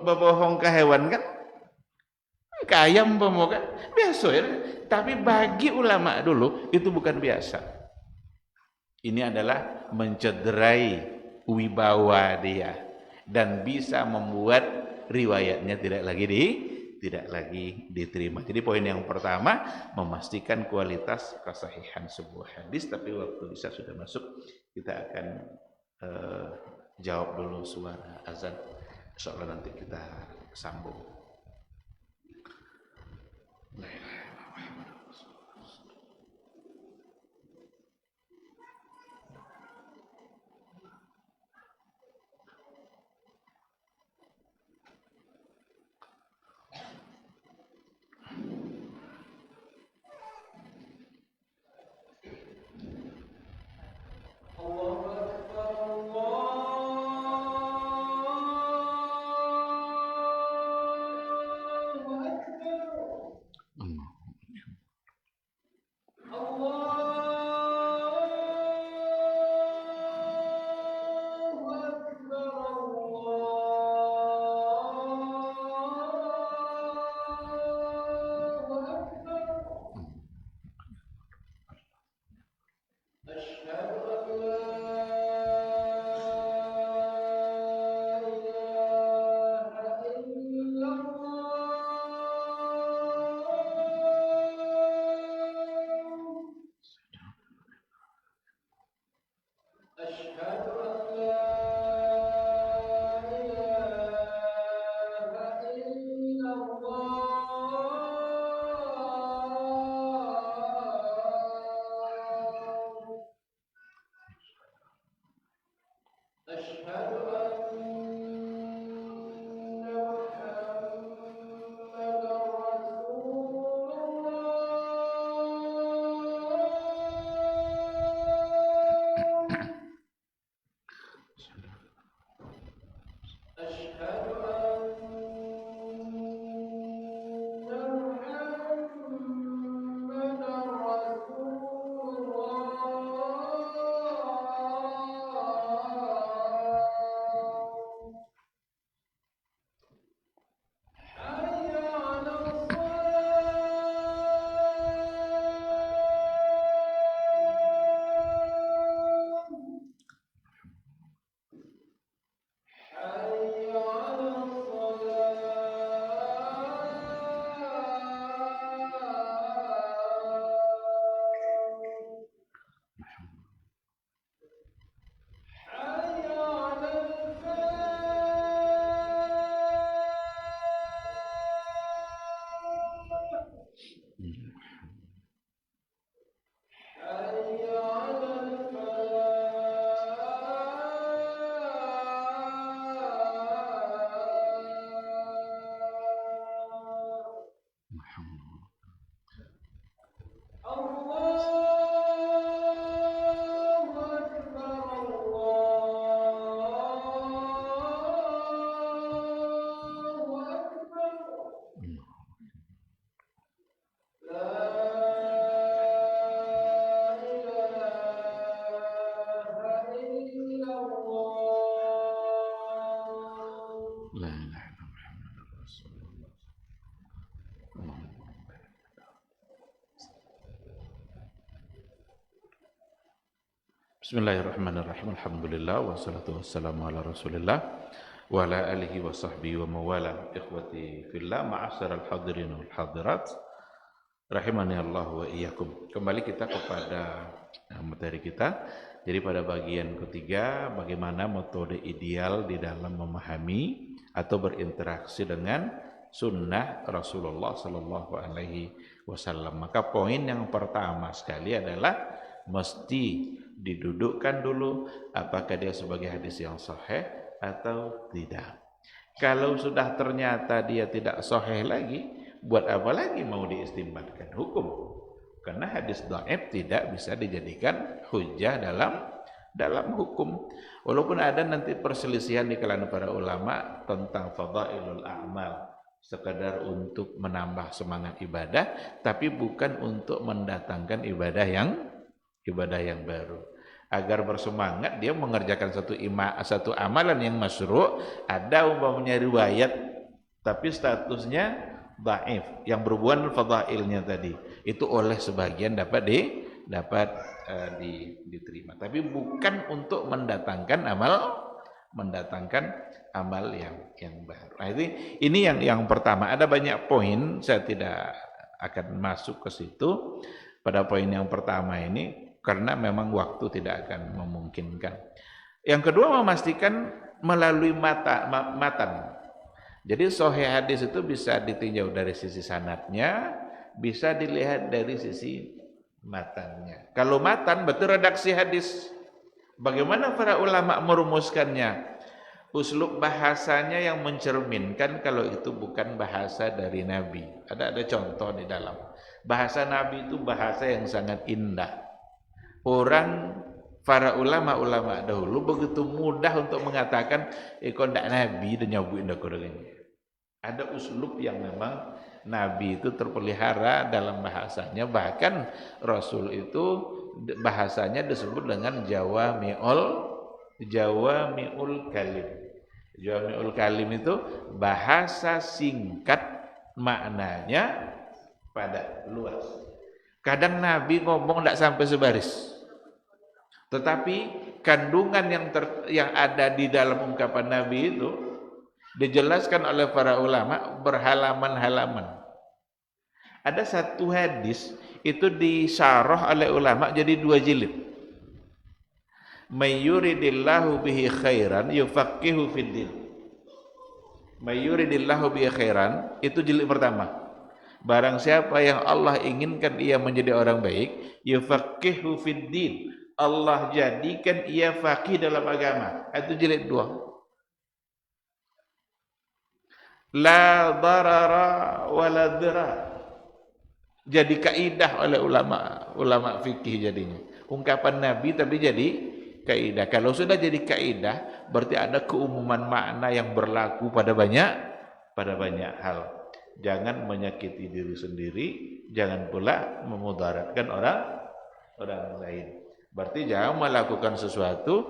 berbohong ke hewan kan, ke ayam pemoga biasa ya. Tapi bagi ulama dulu itu bukan biasa. Ini adalah mencederai wibawa dia dan bisa membuat riwayatnya tidak lagi diterima. Jadi poin yang pertama, memastikan kualitas kesahihan sebuah hadis. Tapi waktu bisa sudah masuk, kita akan jawab dulu suara azan. Insyaallah nanti kita sambung. Bismillahirrahmanirrahim. Alhamdulillah wassalatu wassalamu ala Rasulillah wa ala alihi wa sahbihi wa mawala. Ikhwati fillah, ma'asyiral hadirin wal hadirat, rahimani Allah wa iyyakum. Kembali kita kepada materi kita. Jadi pada bagian ketiga, bagaimana metode ideal di dalam memahami atau berinteraksi dengan sunnah Rasulullah sallallahu alaihi wasallam. Maka poin yang pertama sekali adalah mesti didudukkan dulu apakah dia sebagai hadis yang sahih atau tidak. Kalau sudah ternyata dia tidak sahih lagi, buat apa lagi mau diistimbatkan hukum? Karena hadis dhaif tidak bisa dijadikan hujjah dalam hukum. Walaupun ada nanti perselisihan di kalangan para ulama tentang fadailul a'mal, sekadar untuk menambah semangat ibadah, tapi bukan untuk mendatangkan ibadah yang baru. Agar bersemangat dia mengerjakan satu amalan yang masyru', ada umpamanya riwayat tapi statusnya dhaif yang berhubungan fadailnya tadi, itu oleh sebagian dapat diterima, tapi bukan untuk mendatangkan amal yang baru. Nah, ini yang pertama. Ada banyak poin, saya tidak akan masuk ke situ pada poin yang pertama ini karena memang waktu tidak akan memungkinkan. Yang kedua, memastikan melalui matan. Jadi sahih hadis itu bisa ditinjau dari sisi sanadnya, bisa dilihat dari sisi matannya. Kalau matan betul redaksi hadis, bagaimana para ulama merumuskannya? Uslub bahasanya yang mencerminkan kalau itu bukan bahasa dari Nabi. Ada contoh di dalam. Bahasa Nabi itu bahasa yang sangat indah. Para ulama dahulu begitu mudah untuk mengatakan kok ndak Nabi dan nyabuin dak kodenya. Ada uslub yang memang Nabi itu terpelihara dalam bahasanya, bahkan Rasul itu bahasanya disebut dengan jawami'ul kalim. Jawami'ul kalim itu bahasa singkat, maknanya padat, luas. Kadang Nabi ngomong tidak sampai sebaris, tetapi kandungan yang ada di dalam ungkapan Nabi itu dijelaskan oleh para ulama berhalaman-halaman. Ada satu hadis itu disyarah oleh ulama jadi 2 jilid. May yuridillahu bihi khairan yufaqihu fiddin. May yuridillahu bihi khairan itu jilid pertama. Barang siapa yang Allah inginkan ia menjadi orang baik, yufaqihu fiddin. Allah jadikan ia faqih dalam agama. Itu jilid 2. La darara wa la dirar. Jadi kaidah oleh ulama fikih jadinya. Ungkapan Nabi tapi jadi kaidah. Kalau sudah jadi kaidah, berarti ada keumuman makna yang berlaku pada banyak hal. Jangan menyakiti diri sendiri, jangan pula memudaratkan orang lain. Berarti jangan melakukan sesuatu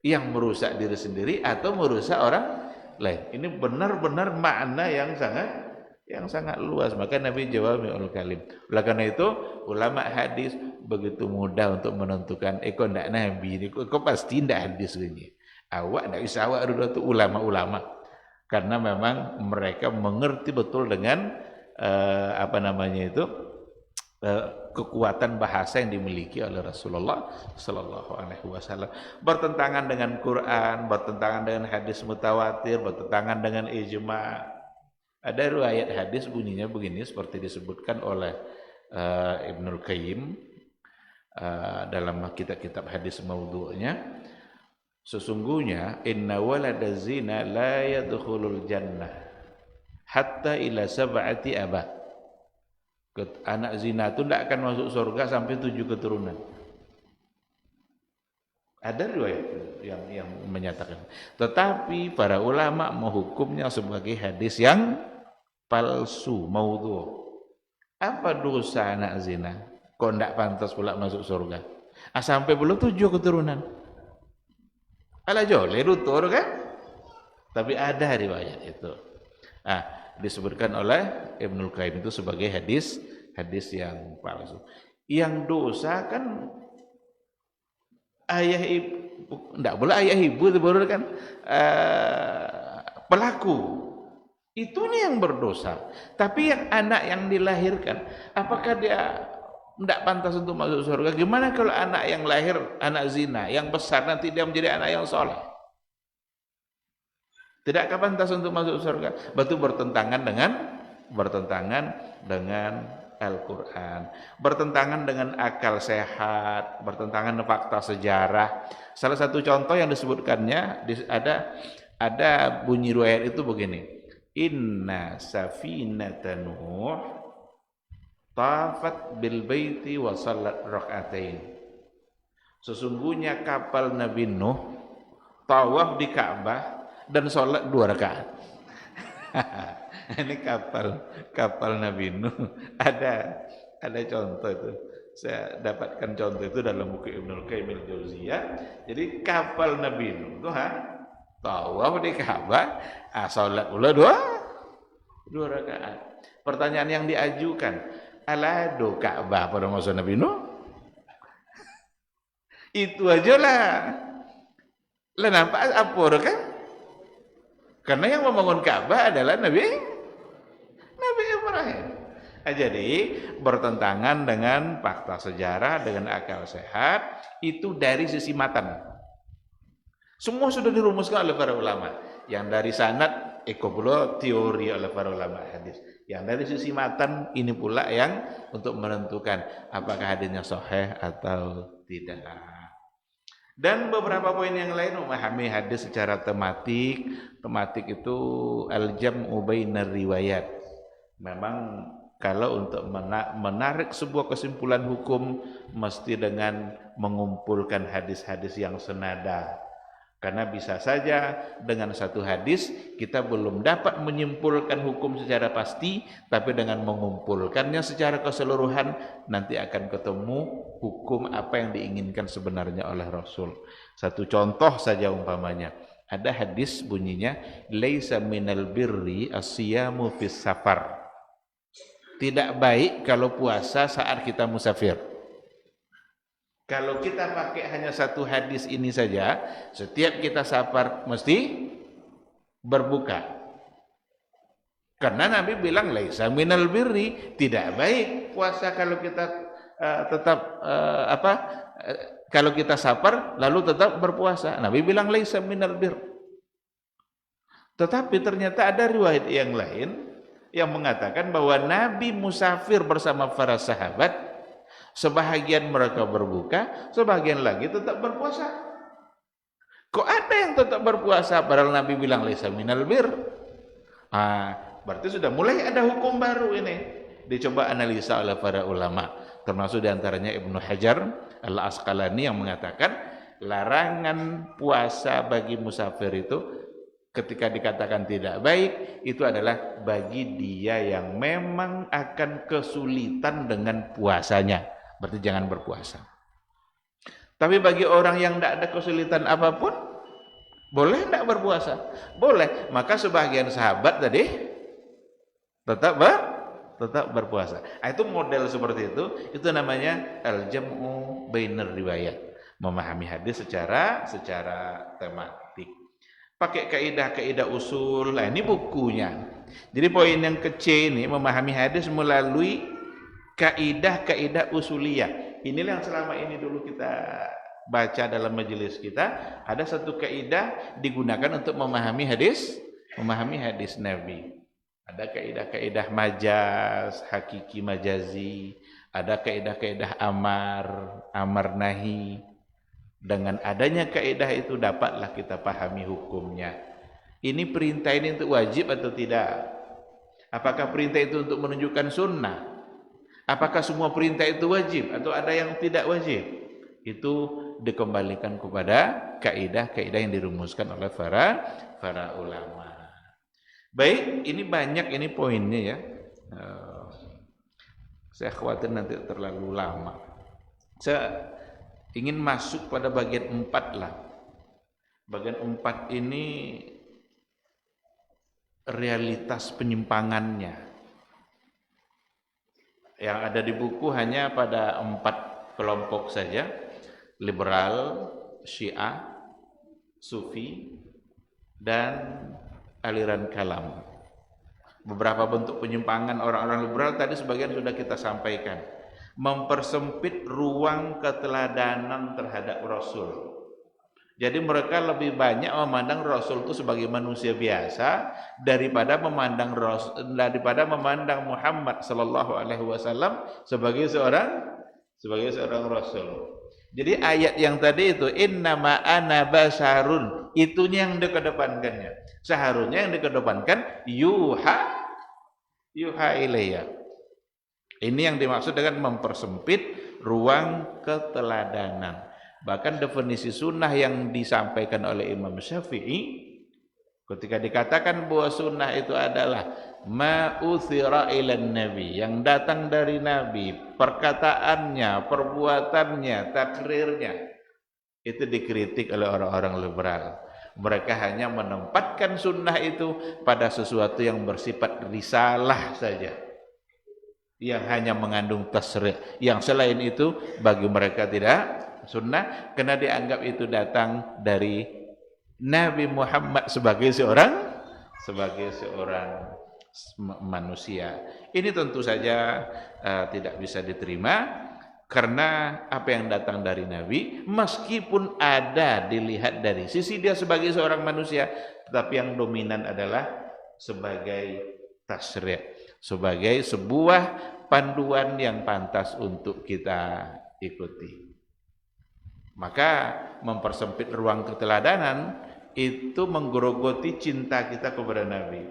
yang merusak diri sendiri atau merusak orang lain. Ini benar-benar makna yang sangat luas. Maka Nabi jawami'ul kalim. Oleh karena itu ulama hadis begitu mudah untuk menentukan ndak Nabi ini, kok pasti ndak hadis ini. Awak ndak bisa awak dulu itu ulama-ulama. Karena memang mereka mengerti betul dengan kekuatan bahasa yang dimiliki oleh Rasulullah sallallahu alaihi wasallam. Bertentangan dengan Quran, bertentangan dengan hadis mutawatir, bertentangan dengan ijma'. Ada riwayat hadis bunyinya begini seperti disebutkan oleh Ibnul Qayyim dalam kitab-kitab hadis maudhu'nya. Sesungguhnya inna walada zina la yadkhulul jannah hatta ila sab'ati abad. Anak zina itu tidak akan masuk surga sampai 7 keturunan. Ada riwayat yang menyatakan. Tetapi para ulama menghukumnya sebagai hadis yang palsu, maudhu'. Apa dosa anak zina? Kok tidak pantas pula masuk surga? Sampai belum 7 keturunan. Ala jole tutur kan? Tapi ada riwayat itu. Disebutkan oleh Ibnul Qayyim itu sebagai hadis yang palsu. Yang dosa kan ayah ibu, enggak boleh ayah ibu itu baru kan pelaku. Itunya yang berdosa. Tapi yang anak yang dilahirkan, apakah dia tidak pantas untuk masuk surga? Gimana kalau anak yang lahir anak zina, yang besar nanti dia menjadi anak yang soleh? Tidakkah pantas untuk masuk surga? Betul bertentangan dengan Al-Quran, bertentangan dengan akal sehat, bertentangan dengan fakta sejarah. Salah satu contoh yang disebutkannya ada bunyi riwayat itu begini: Inna safinata Nuh tafat bil baiti wa salat rakaatain. Sesungguhnya kapal Nabi Nuh tawaf di Ka'bah dan salat 2 rakaat. Ini kapal Nabi Nuh. Ada contoh itu. Saya dapatkan contoh itu dalam buku Ibnul Qayyim al-Jauziyah. Jadi kapal Nabi Nuh itu tawaf di Ka'bah, salat pula 2 rakaat. Pertanyaan yang diajukan, alado Ka'bah pada masa Nabi Nuh? Itu aja lah. Lah nampak apa kan? Karena yang membangun Ka'bah adalah Nabi Ibrahim. Jadi bertentangan dengan fakta sejarah, dengan akal sehat, itu dari sisi matan. Semua sudah dirumuskan oleh para ulama. Yang dari sanad, pula teori oleh para ulama hadis. Yang dari sisi matan, ini pula yang untuk menentukan apakah hadisnya sahih atau tidak. Dan beberapa poin yang lain memahami hadis secara tematik. Tematik itu al-jam'u bainar riwayat. Memang kalau untuk menarik sebuah kesimpulan hukum mesti dengan mengumpulkan hadis-hadis yang senada. Karena bisa saja dengan satu hadis kita belum dapat menyimpulkan hukum secara pasti, tapi dengan mengumpulkannya secara keseluruhan nanti akan ketemu hukum apa yang diinginkan sebenarnya oleh Rasul. Satu contoh saja umpamanya, ada hadis bunyinya laisa minal birri as-siyamu fis safar. Tidak baik kalau puasa saat kita musafir. Kalau kita pakai hanya satu hadis ini saja, setiap kita safar mesti berbuka. Karena Nabi bilang laisa minal birri, tidak baik puasa kalau kita kalau kita safar lalu tetap berpuasa. Nabi bilang laisa minal birri. Tetapi ternyata ada riwayat yang lain yang mengatakan bahwa Nabi musafir bersama para sahabat. Sebahagian mereka berbuka, sebahagian lagi tetap berpuasa. Kok ada yang tetap berpuasa padahal Nabi bilang laisa minal bir? Berarti sudah mulai ada hukum baru ini. Dicoba analisa oleh para ulama, termasuk diantaranya Ibnu Hajar Al-Asqalani yang mengatakan larangan puasa bagi musafir itu ketika dikatakan tidak baik, itu adalah bagi dia yang memang akan kesulitan dengan puasanya. Berarti jangan berpuasa. Tapi bagi orang yang tidak ada kesulitan apapun, boleh tidak berpuasa? Boleh. Maka sebagian sahabat tadi tetap berpuasa. Itu model seperti itu namanya al-jam'u bainar riwayat. Memahami hadis secara tematik. Pakai kaidah-kaidah usul. Ini bukunya. Jadi poin yang kecil ini memahami hadis melalui kaidah-kaidah usuliyah. Inilah yang selama ini dulu kita baca dalam majelis kita. Ada satu kaidah digunakan untuk memahami hadis Nabi. Ada kaidah-kaidah majaz, hakiki majazi, ada kaidah-kaidah amar nahi. Dengan adanya kaidah itu dapatlah kita pahami hukumnya. Ini perintah ini untuk wajib atau tidak? Apakah perintah itu untuk menunjukkan sunnah? Apakah semua perintah itu wajib atau ada yang tidak wajib? Itu dikembalikan kepada kaidah-kaidah yang dirumuskan oleh para ulama. Baik, ini banyak ini poinnya ya. Saya khawatir nanti terlalu lama. Saya ingin masuk pada bagian 4 lah. Bagian 4 ini realitas penyimpangannya. Yang ada di buku hanya pada 4 kelompok saja. liberal, Syiah, Sufi, dan aliran kalam. Beberapa bentuk penyimpangan orang-orang liberal tadi sebagian sudah kita sampaikan. Mempersempit ruang keteladanan terhadap Rasul. Jadi mereka lebih banyak memandang Rasul itu sebagai manusia biasa daripada memandang Muhammad sallallahu alaihi wasallam sebagai seorang rasul. Jadi ayat yang tadi itu innama ana basarun, itunya yang dikedepankannya. Seharusnya yang dikedepankan yuha ilayya. Ini yang dimaksud dengan mempersempit ruang keteladanan. Bahkan definisi sunnah yang disampaikan oleh Imam Syafi'i ketika dikatakan bahwa sunnah itu adalah ma'uthira ilan nabi, yang datang dari nabi, perkataannya, perbuatannya, takrirnya, itu dikritik oleh orang-orang liberal. Mereka hanya menempatkan sunnah itu pada sesuatu yang bersifat risalah saja, yang hanya mengandung tasrih. Yang selain itu bagi mereka tidak sunnah, karena dianggap itu datang dari Nabi Muhammad sebagai seorang manusia. Ini tentu saja tidak bisa diterima, karena apa yang datang dari Nabi meskipun ada dilihat dari sisi dia sebagai seorang manusia, tetapi yang dominan adalah sebagai tasrih, sebagai sebuah panduan yang pantas untuk kita ikuti. Maka mempersempit ruang keteladanan itu menggerogoti cinta kita kepada Nabi.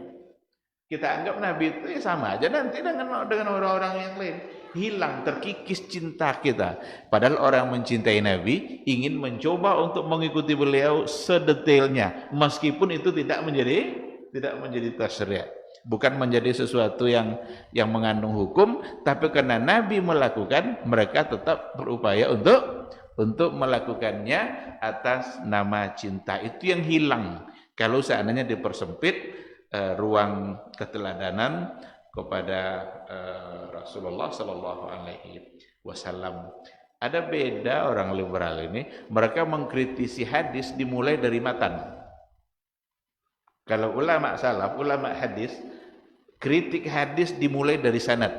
Kita anggap Nabi itu ya sama aja nanti dengan orang-orang yang lain. Hilang, terkikis cinta kita. Padahal orang mencintai Nabi ingin mencoba untuk mengikuti beliau sedetailnya, meskipun itu tidak menjadi tasrih. Bukan menjadi sesuatu yang mengandung hukum, tapi karena Nabi melakukan, mereka tetap berupaya untuk melakukannya atas nama cinta. Itu yang hilang kalau seandainya dipersempit ruang keteladanan kepada Rasulullah sallallahu alaihi wasallam. Ada beda orang liberal ini, mereka mengkritisi hadis dimulai dari matan. Kalau ulama salaf, ulama hadis, kritik hadis dimulai dari sanad.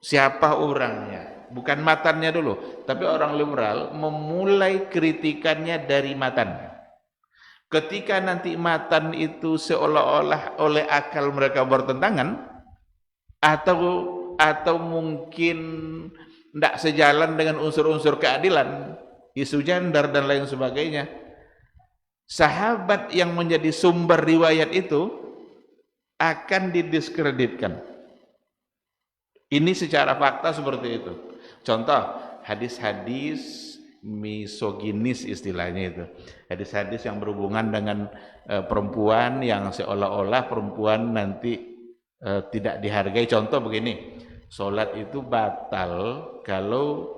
Siapa orangnya? Bukan matannya dulu, tapi orang liberal memulai kritikannya dari matan. Ketika nanti matan itu seolah-olah oleh akal mereka bertentangan, atau mungkin tidak sejalan dengan unsur-unsur keadilan, isu gender dan lain sebagainya, sahabat yang menjadi sumber riwayat itu akan didiskreditkan. Ini secara fakta seperti itu. Contoh, hadis-hadis misoginis istilahnya itu. Hadis-hadis yang berhubungan dengan perempuan, yang seolah-olah perempuan nanti tidak dihargai. Contoh begini, sholat itu batal kalau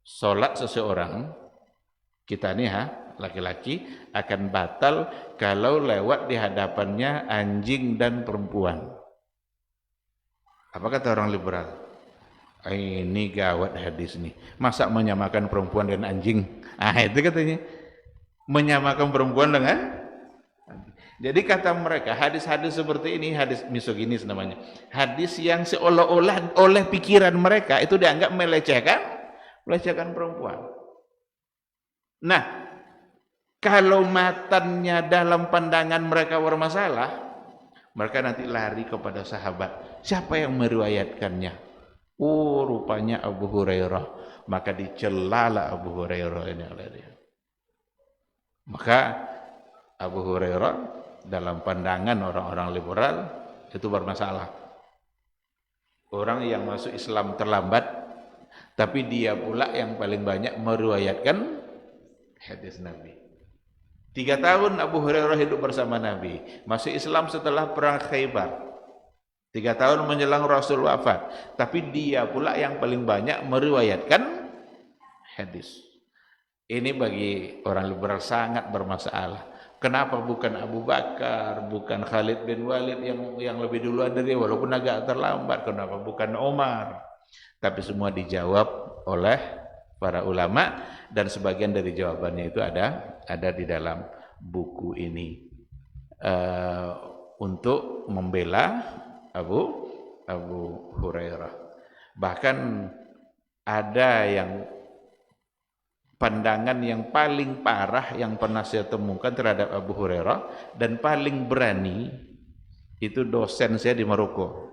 sholat seseorang, kita nih laki-laki, akan batal kalau lewat di hadapannya anjing dan perempuan. Apa kata orang liberal? Ini gawat hadis nih. Masa menyamakan perempuan dan anjing? Itu katanya. Menyamakan perempuan dengan anjing. Jadi kata mereka, hadis-hadis seperti ini, hadis misoginis namanya. Hadis yang seolah-olah oleh pikiran mereka itu dianggap melecehkan perempuan. Nah, kalau matannya dalam pandangan mereka bermasalah, mereka nanti lari kepada sahabat. Siapa yang meriwayatkannya? Oh, rupanya Abu Hurairah. Maka dicelalah Abu Hurairah ini oleh dia. Maka Abu Hurairah dalam pandangan orang-orang liberal itu bermasalah. Orang yang masuk Islam terlambat, tapi dia pula yang paling banyak meriwayatkan hadis Nabi. 3 tahun Abu Hurairah hidup bersama Nabi, masuk Islam setelah perang Khaybar. 3 tahun menjelang Rasul wafat, tapi dia pula yang paling banyak meriwayatkan hadis. Ini bagi orang liberal sangat bermasalah. Kenapa bukan Abu Bakar, bukan Khalid bin Walid yang lebih duluan dari dia, walaupun agak terlambat? Kenapa bukan Umar? Tapi semua dijawab oleh para ulama dan sebagian dari jawabannya itu ada di dalam buku ini untuk membela Abu Hurairah. Bahkan ada yang pandangan yang paling parah yang pernah saya temukan terhadap Abu Hurairah dan paling berani itu dosen saya di Maroko.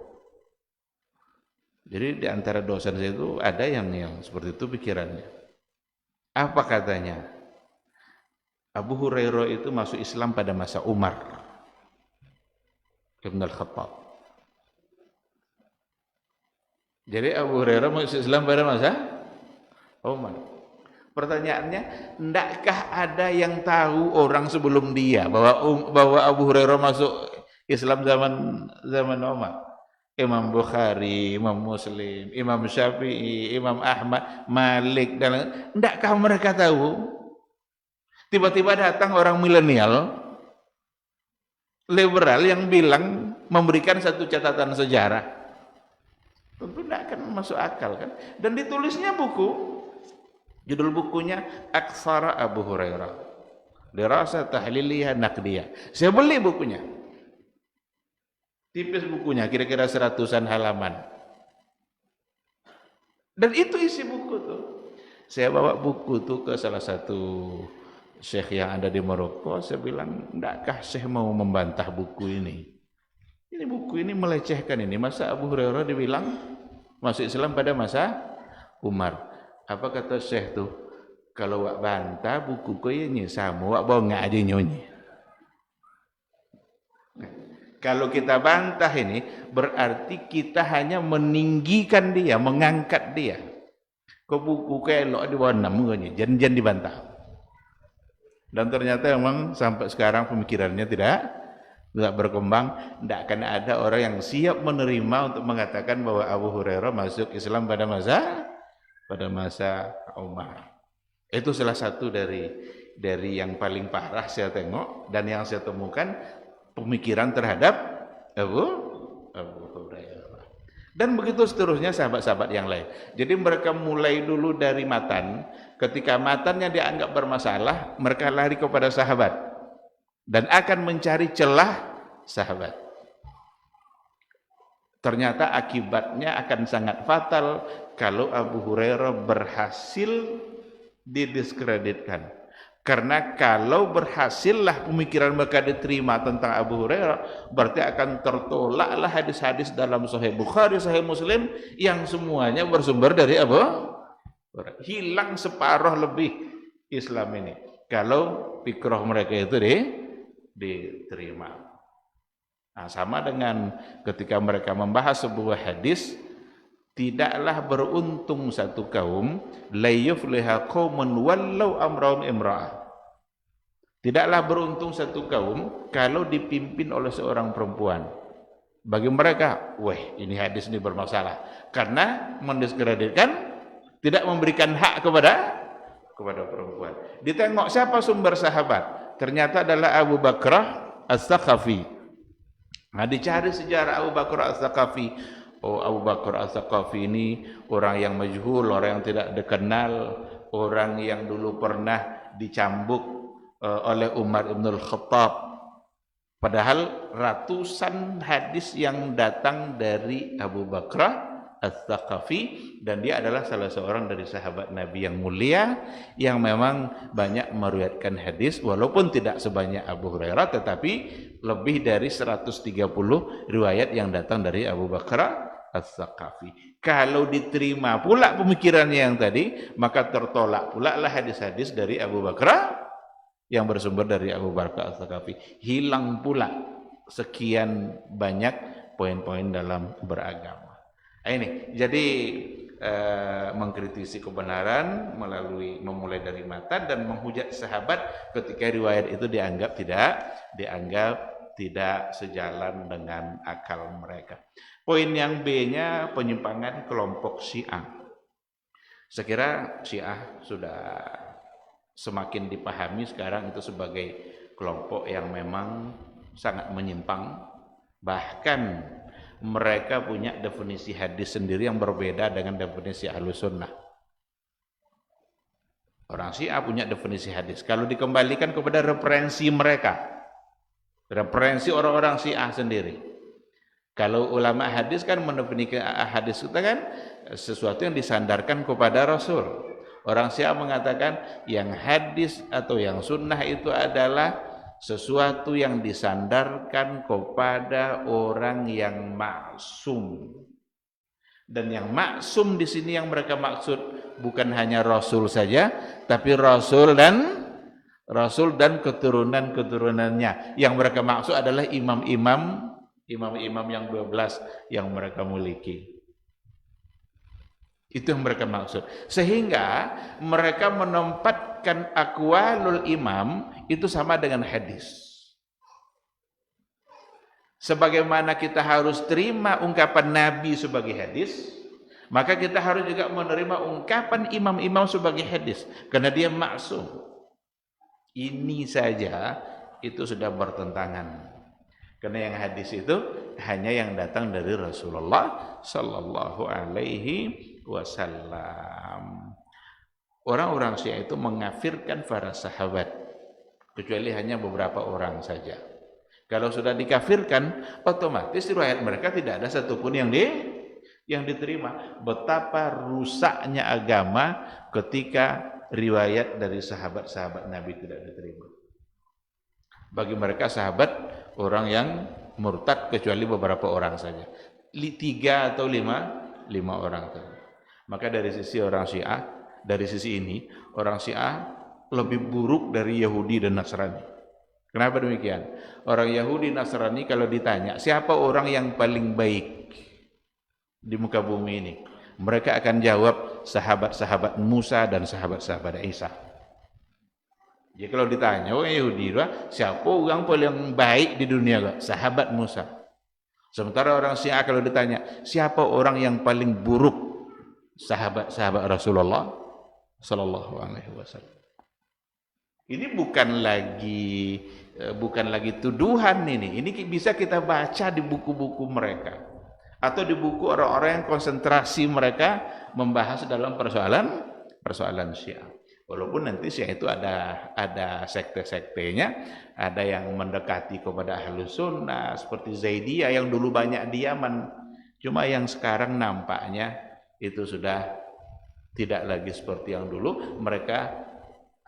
Jadi di antara dosen saya itu ada yang seperti itu pikirannya. Apa katanya? Abu Hurairah itu masuk Islam pada masa Umar Ibn al-Khattab. Jadi Abu Hurairah masuk Islam pada masa Umar. Pertanyaannya, endakkah ada yang tahu orang sebelum dia bahwa Abu Hurairah masuk Islam zaman Umar? Imam Bukhari, Imam Muslim, Imam Syafi'i, Imam Ahmad, Malik dan endakkah mereka tahu? Tiba-tiba datang orang milenial liberal yang bilang memberikan satu catatan sejarah. Tentu tidak akan masuk akal kan? Dan ditulisnya buku, judul bukunya Aksara Abu Hurairah, Dirasa Tahliliyah Naqdiyah. Saya beli bukunya. Tipis bukunya, kira-kira 100-an halaman. Dan itu isi buku tuh. Saya bawa buku tuh ke salah satu syekh yang ada di Maroko. Saya bilang, endakkah syekh mau membantah buku ini? Ini buku ini melecehkan ini. Masa Abu Hurairah dibilang masuk Islam pada masa Umar? Apa kata syekh tuh? Kalau wak bantah buku ko ini sama wak bongak aja nyonyi. Kalau kita bantah ini berarti kita hanya meninggikan dia, mengangkat dia. Kau buku kelok di bawah 6 jangan dibantah. Dan ternyata memang sampai sekarang pemikirannya tidak berkembang. Tidak akan ada orang yang siap menerima untuk mengatakan bahwa Abu Hurairah masuk Islam pada masa Umar. Itu salah satu dari yang paling parah saya tengok dan yang saya temukan pemikiran terhadap Abu Hurairah. Dan begitu seterusnya sahabat-sahabat yang lain. Jadi mereka mulai dulu dari matan. Ketika matannya dianggap bermasalah, mereka lari kepada sahabat dan akan mencari celah sahabat. Ternyata akibatnya akan sangat fatal kalau Abu Hurairah berhasil didiskreditkan. Karena kalau berhasillah pemikiran mereka diterima tentang Abu Hurairah, berarti akan tertolaklah hadis-hadis dalam Sahih Bukhari, Sahih Muslim yang semuanya bersumber dari Abu Hurairah. Hilang separuh lebih Islam ini kalau fikrah mereka itu diterima. Nah, sama dengan ketika mereka membahas sebuah hadis, tidaklah beruntung satu kaum la yufliha qaumun wallau amrahum imra'ah. Tidaklah beruntung satu kaum kalau dipimpin oleh seorang perempuan. Bagi mereka, ini hadis ini bermasalah karena mendiskreditkan, tidak memberikan hak kepada perempuan. Ditengok siapa sumber sahabat? Ternyata adalah Abu Bakrah As-Saqafi. Nah, dicari sejarah Abu Bakrah As-Saqafi. Oh, Abu Bakar As-Saqafi ini orang yang majhul, orang yang tidak dikenal, orang yang dulu pernah dicambuk oleh Umar Ibn al-Khattab. Padahal ratusan hadis yang datang dari Abu Bakar As-Saqafi, dan dia adalah salah seorang dari sahabat Nabi yang mulia yang memang banyak meriwayatkan hadis walaupun tidak sebanyak Abu Hurairah, tetapi lebih dari 130 riwayat yang datang dari Abu Bakar As-Saqafi. Kalau diterima pula pemikirannya yang tadi, maka tertolak pula lah hadis-hadis dari Abu Bakar yang bersumber dari Abu Bakar As-Saqafi. Hilang pula sekian banyak poin-poin dalam beragama. Ini jadi mengkritisi kebenaran memulai dari matan dan menghujat sahabat ketika riwayat itu dianggap tidak sejalan dengan akal mereka. Poin yang B-nya penyimpangan kelompok Syiah. Saya kira Syiah sudah semakin dipahami sekarang itu sebagai kelompok yang memang sangat menyimpang. Bahkan mereka punya definisi hadis sendiri yang berbeda dengan definisi Ahlus Sunnah. Orang Syiah punya definisi hadis. Kalau dikembalikan kepada referensi mereka, referensi orang-orang Syiah sendiri. Kalau ulama hadis kan mendefinisikan hadis itu kan sesuatu yang disandarkan kepada Rasul. Orang Syiah mengatakan yang hadis atau yang sunnah itu adalah sesuatu yang disandarkan kepada orang yang maksum. Dan yang maksum di sini yang mereka maksud bukan hanya Rasul saja, tapi Rasul dan keturunan-keturunannya. Yang mereka maksud adalah imam-imam yang 12 yang mereka miliki. Itu yang mereka maksud. Sehingga mereka menempatkan aqwalul imam itu sama dengan hadis. Sebagaimana kita harus terima ungkapan Nabi sebagai hadis, maka kita harus juga menerima ungkapan imam-imam sebagai hadis. Karena dia maksum. Ini saja itu sudah bertentangan. Karena yang hadis itu hanya yang datang dari Rasulullah Sallallahu Alaihi Wasallam. Orang-orang Syiah itu mengkafirkan para sahabat, kecuali hanya beberapa orang saja. Kalau sudah dikafirkan, otomatis riwayat mereka tidak ada satupun yang diterima. Betapa rusaknya agama ketika riwayat dari sahabat-sahabat Nabi tidak diterima. Bagi mereka sahabat orang yang murtad kecuali beberapa orang saja. 3 atau 5 orang saja. Maka dari sisi orang Syiah, dari sisi ini, orang Syiah lebih buruk dari Yahudi dan Nasrani. Kenapa demikian? Orang Yahudi Nasrani kalau ditanya, siapa orang yang paling baik di muka bumi ini? Mereka akan jawab, sahabat-sahabat Musa dan sahabat-sahabat Isa. Jadi kalau ditanya, orang Yahudi, siapa orang paling baik di dunia? Sahabat Musa. Sementara orang Syiah kalau ditanya, siapa orang yang paling buruk? Sahabat-sahabat Rasulullah Sallallahu Alaihi Wasallam. Ini bukan lagi tuduhan ini bisa kita baca di buku-buku mereka atau di buku orang-orang yang konsentrasi mereka membahas dalam persoalan Syiah. Walaupun nanti Syiah itu ada sekte-sektenya, ada yang mendekati kepada Ahlus Sunnah seperti Zaidiyah yang dulu banyak di Yaman. Cuma yang sekarang nampaknya itu sudah tidak lagi seperti yang dulu. Mereka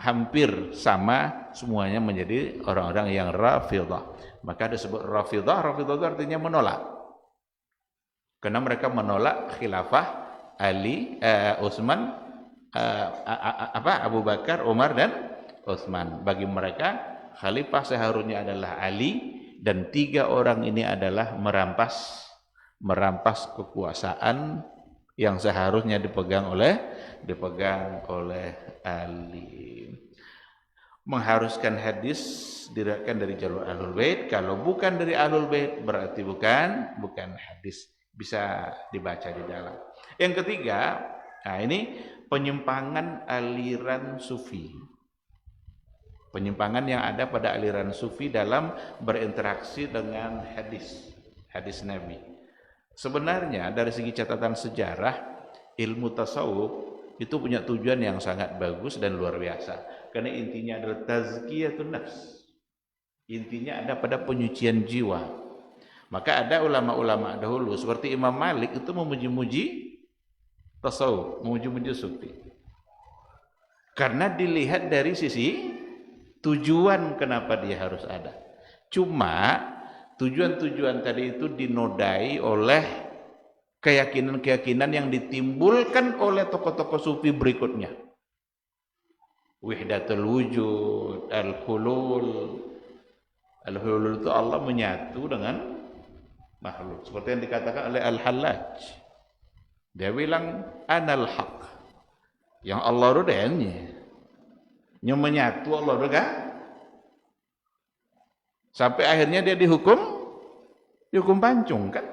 hampir sama semuanya menjadi orang-orang yang Rafidhah. Maka disebut Rafidhah. Rafidhah itu artinya menolak. Karena mereka menolak khilafah Ali, Utsman, Abu Bakar, Umar dan Utsman. Bagi mereka khalifah seharusnya adalah Ali dan 3 orang ini adalah merampas kekuasaan yang seharusnya dipegang oleh Ali. Mengharuskan hadis diriwayatkan dari jalur Ahlul Bait. Kalau bukan dari Ahlul Bait berarti bukan hadis. Bisa dibaca di dalam. Yang ketiga, nah ini penyimpangan aliran sufi. Penyimpangan yang ada pada aliran sufi dalam berinteraksi dengan hadis Nabi. Sebenarnya dari segi catatan sejarah, ilmu tasawuf itu punya tujuan yang sangat bagus dan luar biasa. Karena intinya adalah tazkiyatun nafs. Intinya ada pada penyucian jiwa. Maka ada ulama-ulama dahulu seperti Imam Malik itu memuji-muji tasawuf, memuji-muji sufi. Karena dilihat dari sisi tujuan kenapa dia harus ada. Cuma tujuan-tujuan tadi itu dinodai oleh keyakinan-keyakinan yang ditimbulkan oleh tokoh-tokoh sufi berikutnya. Wihdatul wujud, al-hulul. Al-hulul itu Allah menyatu dengan makhluk. Seperti yang dikatakan oleh Al-Hallaj. Dia bilang, anal haq. Yang Allah rudahnya. Yang menyatu Allah rudah. Sampai akhirnya dia dihukum pancung kan.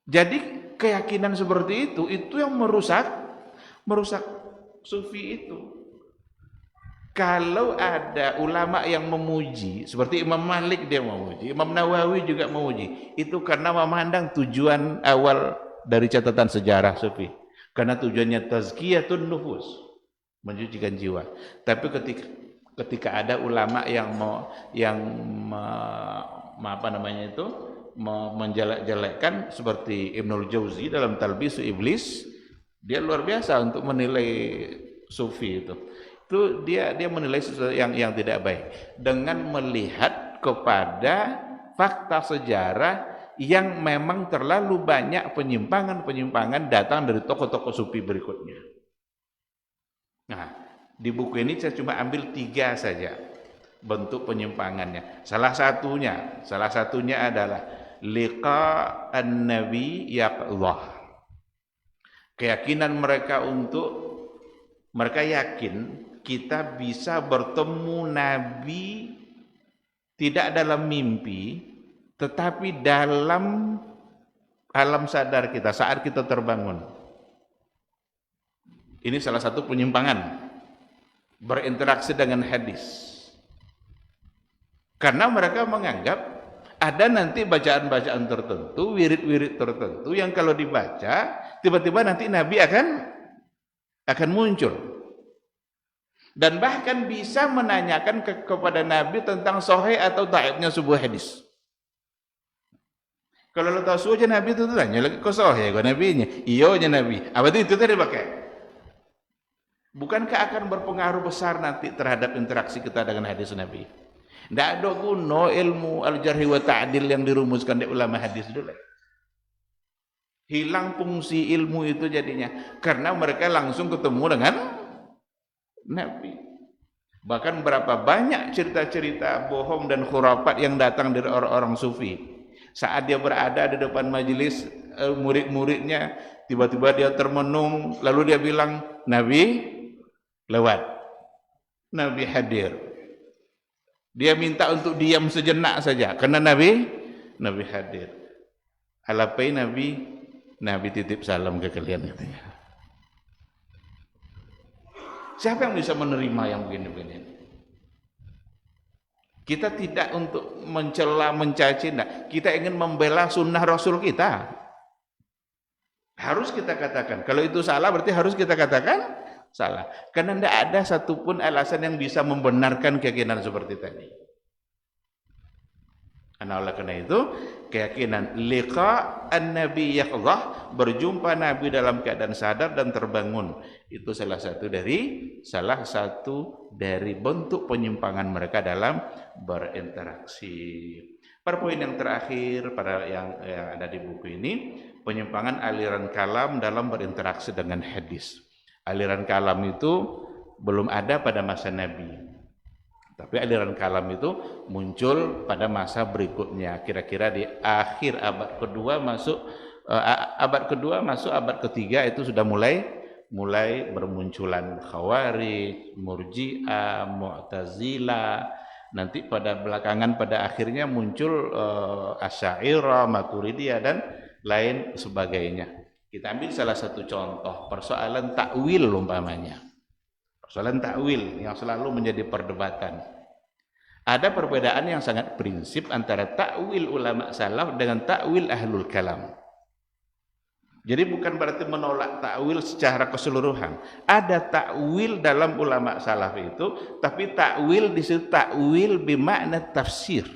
Jadi keyakinan seperti itu yang merusak sufi itu. Kalau ada ulama yang memuji, seperti Imam Malik dia memuji, Imam Nawawi juga memuji, itu karena memandang tujuan awal dari catatan sejarah sufi. Karena tujuannya tazkiyatun nufus, mencucikan jiwa. Tapi ketika ada ulama yang menjelek-jelekkan seperti Ibnul Jauzi dalam Talbisu Iblis, dia luar biasa untuk menilai sufi itu dia menilai sesuatu yang tidak baik dengan melihat kepada fakta sejarah yang memang terlalu banyak penyimpangan datang dari tokoh-tokoh sufi berikutnya. Nah, di buku ini saya cuma ambil 3 saja bentuk penyimpangannya. Salah satunya adalah liqa an-nabi yaqdhah. Keyakinan mereka yakin kita bisa bertemu Nabi tidak dalam mimpi, tetapi dalam alam sadar kita saat kita terbangun. Ini salah satu penyimpangan berinteraksi dengan hadis. Karena mereka menganggap ada nanti bacaan-bacaan tertentu, wirid-wirid tertentu yang kalau dibaca tiba-tiba nanti Nabi akan muncul. Dan bahkan bisa menanyakan kepada Nabi tentang sahih atau dhaifnya sebuah hadis. Kalau lo tahu suja Nabi itu tanya lagi kok sahih kok nabinya. Iya aja Nabi. Apa itu tadi pakai? Bukankah akan berpengaruh besar nanti terhadap interaksi kita dengan hadis Nabi? Tidak ada guna ilmu al-jarhi wa ta'dil yang dirumuskan di ulama hadis dulu. Hilang fungsi ilmu itu jadinya karena mereka langsung ketemu dengan Nabi. Bahkan berapa banyak cerita-cerita bohong dan khurafat yang datang dari orang-orang sufi. Saat dia berada di depan majelis murid-muridnya, tiba-tiba dia termenung, lalu dia bilang, Nabi lewat, Nabi hadir. Dia minta untuk diam sejenak saja, karena Nabi hadir. Alapai Nabi titip salam ke kalian katanya. Siapa yang bisa menerima yang begini-begini? Kita tidak untuk mencela, mencaci, enggak. Kita ingin membela sunnah Rasul kita. Harus kita katakan. Kalau itu salah berarti harus kita katakan salah. Karena tidak ada satupun alasan yang bisa membenarkan keyakinan seperti tadi. Oleh karena itu, keyakinan liqa an-nabi yaqdhah, berjumpa Nabi dalam keadaan sadar dan terbangun, itu salah satu dari bentuk penyimpangan mereka dalam berinteraksi. Pada poin yang terakhir pada yang ada di buku ini, penyimpangan aliran kalam dalam berinteraksi dengan hadis. Aliran kalam itu belum ada pada masa Nabi. Tapi aliran kalam itu muncul pada masa berikutnya, kira-kira di akhir abad kedua masuk abad ketiga itu sudah mulai bermunculan Khawarij, Murji'ah, Mu'tazilah. Nanti pada belakangan pada akhirnya muncul Asy'ariyah, Maturidiyah dan lain sebagainya. Kita ambil salah satu contoh persoalan takwil umpamanya. Persoalan takwil yang selalu menjadi perdebatan. Ada perbedaan yang sangat prinsip antara takwil ulama salaf dengan takwil ahlul kalam. Jadi bukan berarti menolak takwil secara keseluruhan. Ada takwil dalam ulama salaf itu, tapi takwil di situ takwil bermakna tafsir.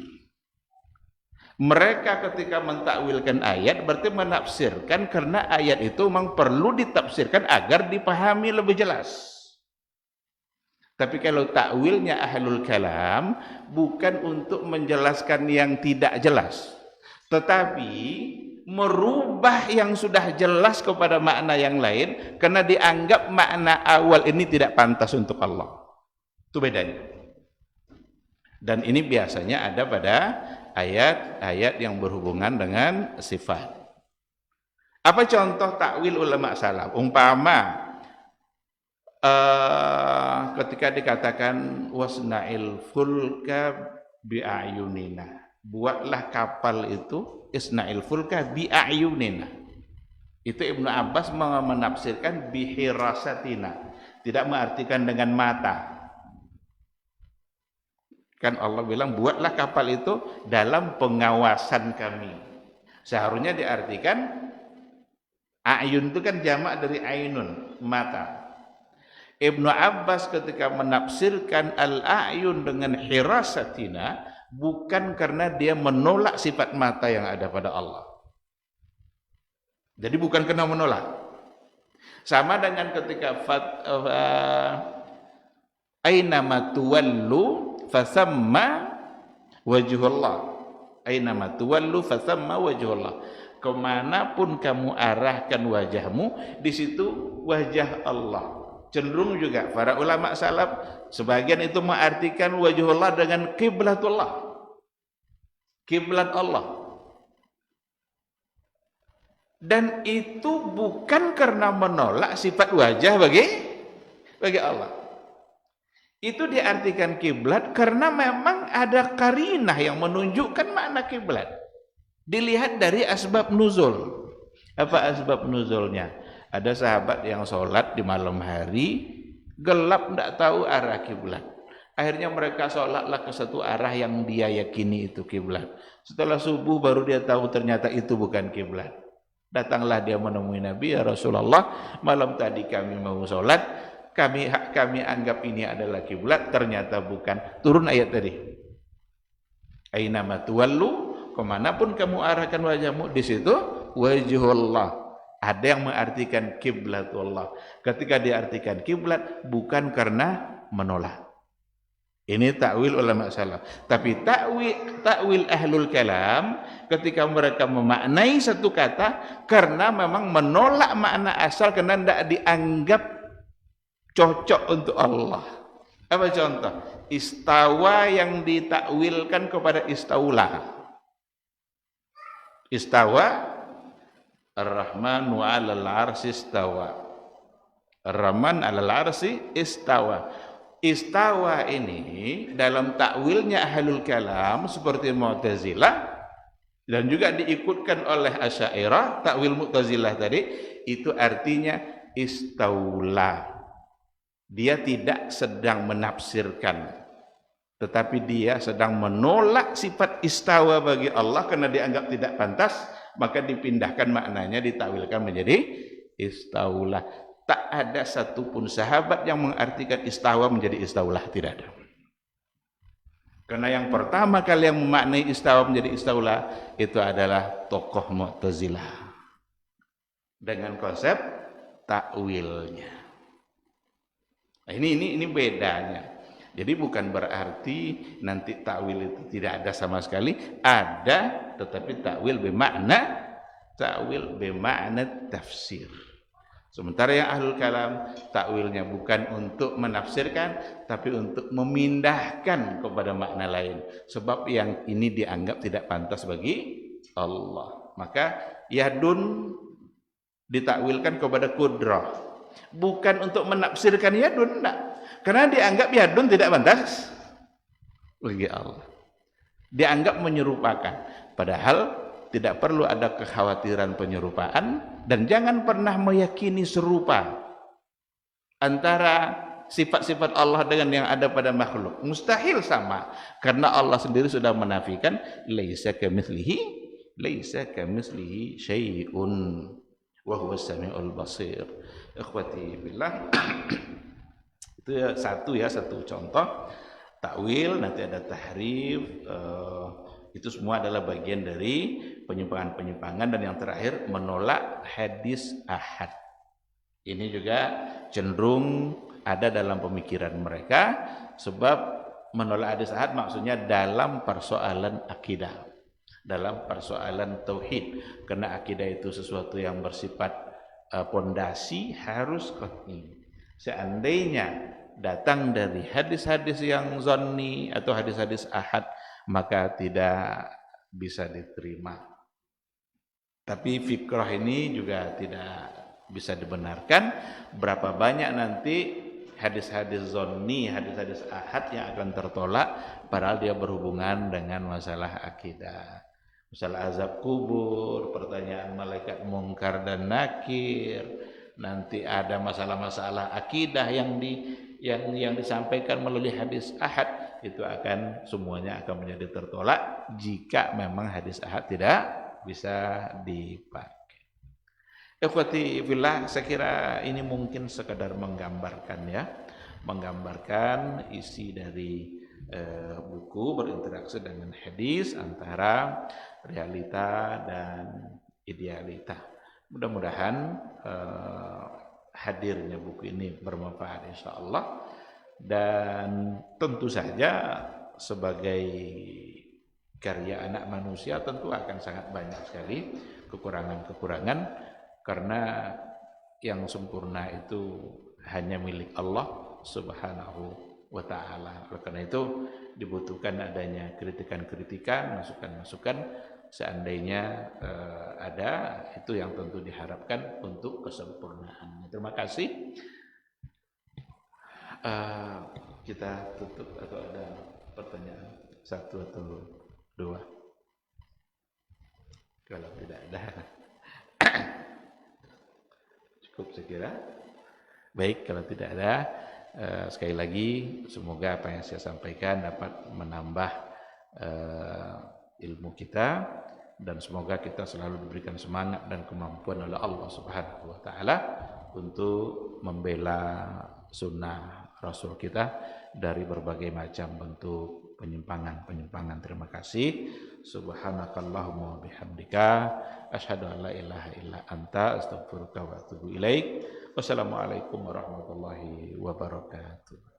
Mereka ketika mentakwilkan ayat berarti menafsirkan karena ayat itu memang perlu ditafsirkan agar dipahami lebih jelas. Tapi kalau takwilnya ahlul kalam bukan untuk menjelaskan yang tidak jelas, tetapi merubah yang sudah jelas kepada makna yang lain karena dianggap makna awal ini tidak pantas untuk Allah. Itu bedanya. Dan ini biasanya ada pada ayat-ayat yang berhubungan dengan sifat. Apa contoh takwil ulama salaf? Umpama ketika dikatakan wasna'il fulka bi'ayunina, buatlah kapal itu, isna'il fulka bi'ayunina. Itu Ibnu Abbas menafsirkan bihirasatina, tidak mengartikan dengan mata. Kan Allah bilang buatlah kapal itu dalam pengawasan kami. Seharusnya diartikan ayun itu kan jamak dari ainun, mata. Ibnu Abbas ketika menafsirkan al-a'yun dengan hirasatina bukan karena dia menolak sifat mata yang ada pada Allah. Jadi bukan karena menolak. Sama dengan ketika ainama tuwallu fasamma wajhullah. Ainama tuwallu fasamma wajhullah. Kemanapun kamu arahkan wajahmu, di situ wajah Allah. Cenderung juga para ulama salaf sebagian itu mengartikan wajhullah dengan kiblatullah, kiblat Allah. Dan itu bukan karena menolak sifat wajah bagi Allah. Itu diartikan kiblat karena memang ada karinah yang menunjukkan makna kiblat. Dilihat dari asbab nuzul. Apa asbab nuzulnya? Ada sahabat yang sholat di malam hari, gelap tidak tahu arah kiblat. Akhirnya mereka sholatlah ke satu arah yang dia yakini itu kiblat. Setelah subuh baru dia tahu ternyata itu bukan kiblat. Datanglah dia menemui Nabi, ya Rasulullah, malam tadi kami mau sholat, kami anggap ini adalah kiblat, ternyata bukan. Turun ayat tadi. Ainama tuwallu, kemanapun kamu arahkan wajahmu, di situ wajhullah. Ada yang mengartikan kiblatullah. Ketika diartikan kiblat bukan karena menolak. Ini takwil ulama salaf. Tapi takwil ahlul kalam ketika mereka memaknai satu kata karena memang menolak makna asal karena tidak dianggap cocok untuk Allah. Apa contoh? Istawa yang ditakwilkan kepada istaula. Istawa Ar-Rahmanu 'alal 'arsy istawa. Ar-Rahman 'alal 'arsy istawa. Istawa ini dalam takwilnya ahlul kalam seperti Mu'tazilah dan juga diikutkan oleh Asy'ariyah, takwil Mu'tazilah tadi, itu artinya istaula. Dia tidak sedang menafsirkan, tetapi dia sedang menolak sifat istawa bagi Allah karena dianggap tidak pantas. Maka dipindahkan maknanya, ditakwilkan menjadi istaulah. Tak ada satupun sahabat yang mengartikan istawa menjadi istaulah, tidak ada. Karena yang pertama kali yang memaknai istawa menjadi istaulah itu adalah tokoh Mu'tazilah dengan konsep takwilnya. Nah, ini bedanya. Jadi bukan berarti nanti takwil itu tidak ada sama sekali, ada, tetapi takwil bermakna tafsir. Sementara yang ahlul kalam takwilnya bukan untuk menafsirkan, tapi untuk memindahkan kepada makna lain. Sebab yang ini dianggap tidak pantas bagi Allah. Maka yadun ditakwilkan kepada kudrah. Bukan untuk menafsirkan yadun, enggak. Karena dianggap yadun tidak pantas bagi Allah. Dianggap menyerupakan. Padahal tidak perlu ada kekhawatiran penyerupaan dan jangan pernah meyakini serupa antara sifat-sifat Allah dengan yang ada pada makhluk. Mustahil sama. Karena Allah sendiri sudah menafikan laisa kamitslihi syai'un wa huwas samiul basir. Ikhwati billah. Itu satu contoh takwil, nanti ada tahrif, itu semua adalah bagian dari penyimpangan-penyimpangan. Dan yang terakhir menolak hadis ahad. Ini juga cenderung ada dalam pemikiran mereka, sebab menolak hadis ahad maksudnya dalam persoalan akidah, dalam persoalan tauhid, karena akidah itu sesuatu yang bersifat pondasi, harus qat'i. Seandainya datang dari hadis-hadis yang zanni atau hadis-hadis ahad, maka tidak bisa diterima. Tapi fikrah ini juga tidak bisa dibenarkan. Berapa banyak nanti hadis-hadis zanni, hadis-hadis ahad yang akan tertolak, padahal dia berhubungan dengan masalah akidah. Masalah azab kubur, pertanyaan malaikat mungkar dan nakir, nanti ada masalah-masalah akidah yang disampaikan melalui hadis ahad. itu akan semuanya akan menjadi tertolak jika memang hadis ahad tidak bisa dipakai. Ikhwati fillah, saya kira ini mungkin sekedar menggambarkan ya, menggambarkan isi dari buku berinteraksi dengan hadis antara realita dan idealita. Mudah-mudahan hadirnya buku ini bermanfaat insyaallah, dan tentu saja sebagai karya anak manusia tentu akan sangat banyak sekali kekurangan-kekurangan, karena yang sempurna itu hanya milik Allah Subhanahu wa ta'ala. Oleh karena itu dibutuhkan adanya kritikan-kritikan, masukan-masukan seandainya ada, itu yang tentu diharapkan untuk kesempurnaan. Terima kasih. Kita tutup atau ada pertanyaan satu atau dua? Kalau tidak ada, cukup saya kira. Baik, kalau tidak ada, sekali lagi semoga apa yang saya sampaikan dapat menambah ilmu kita, dan semoga kita selalu diberikan semangat dan kemampuan oleh Allah Subhanahu wa ta'ala untuk membela sunnah Rasul kita dari berbagai macam bentuk penyimpangan-penyimpangan. Terima kasih. Subhanakallahumma wa bihamdika asyhadu an la ilaha illa anta astaghfiruka wa atubu ilaik. Wassalamualaikum warahmatullahi wabarakatuh.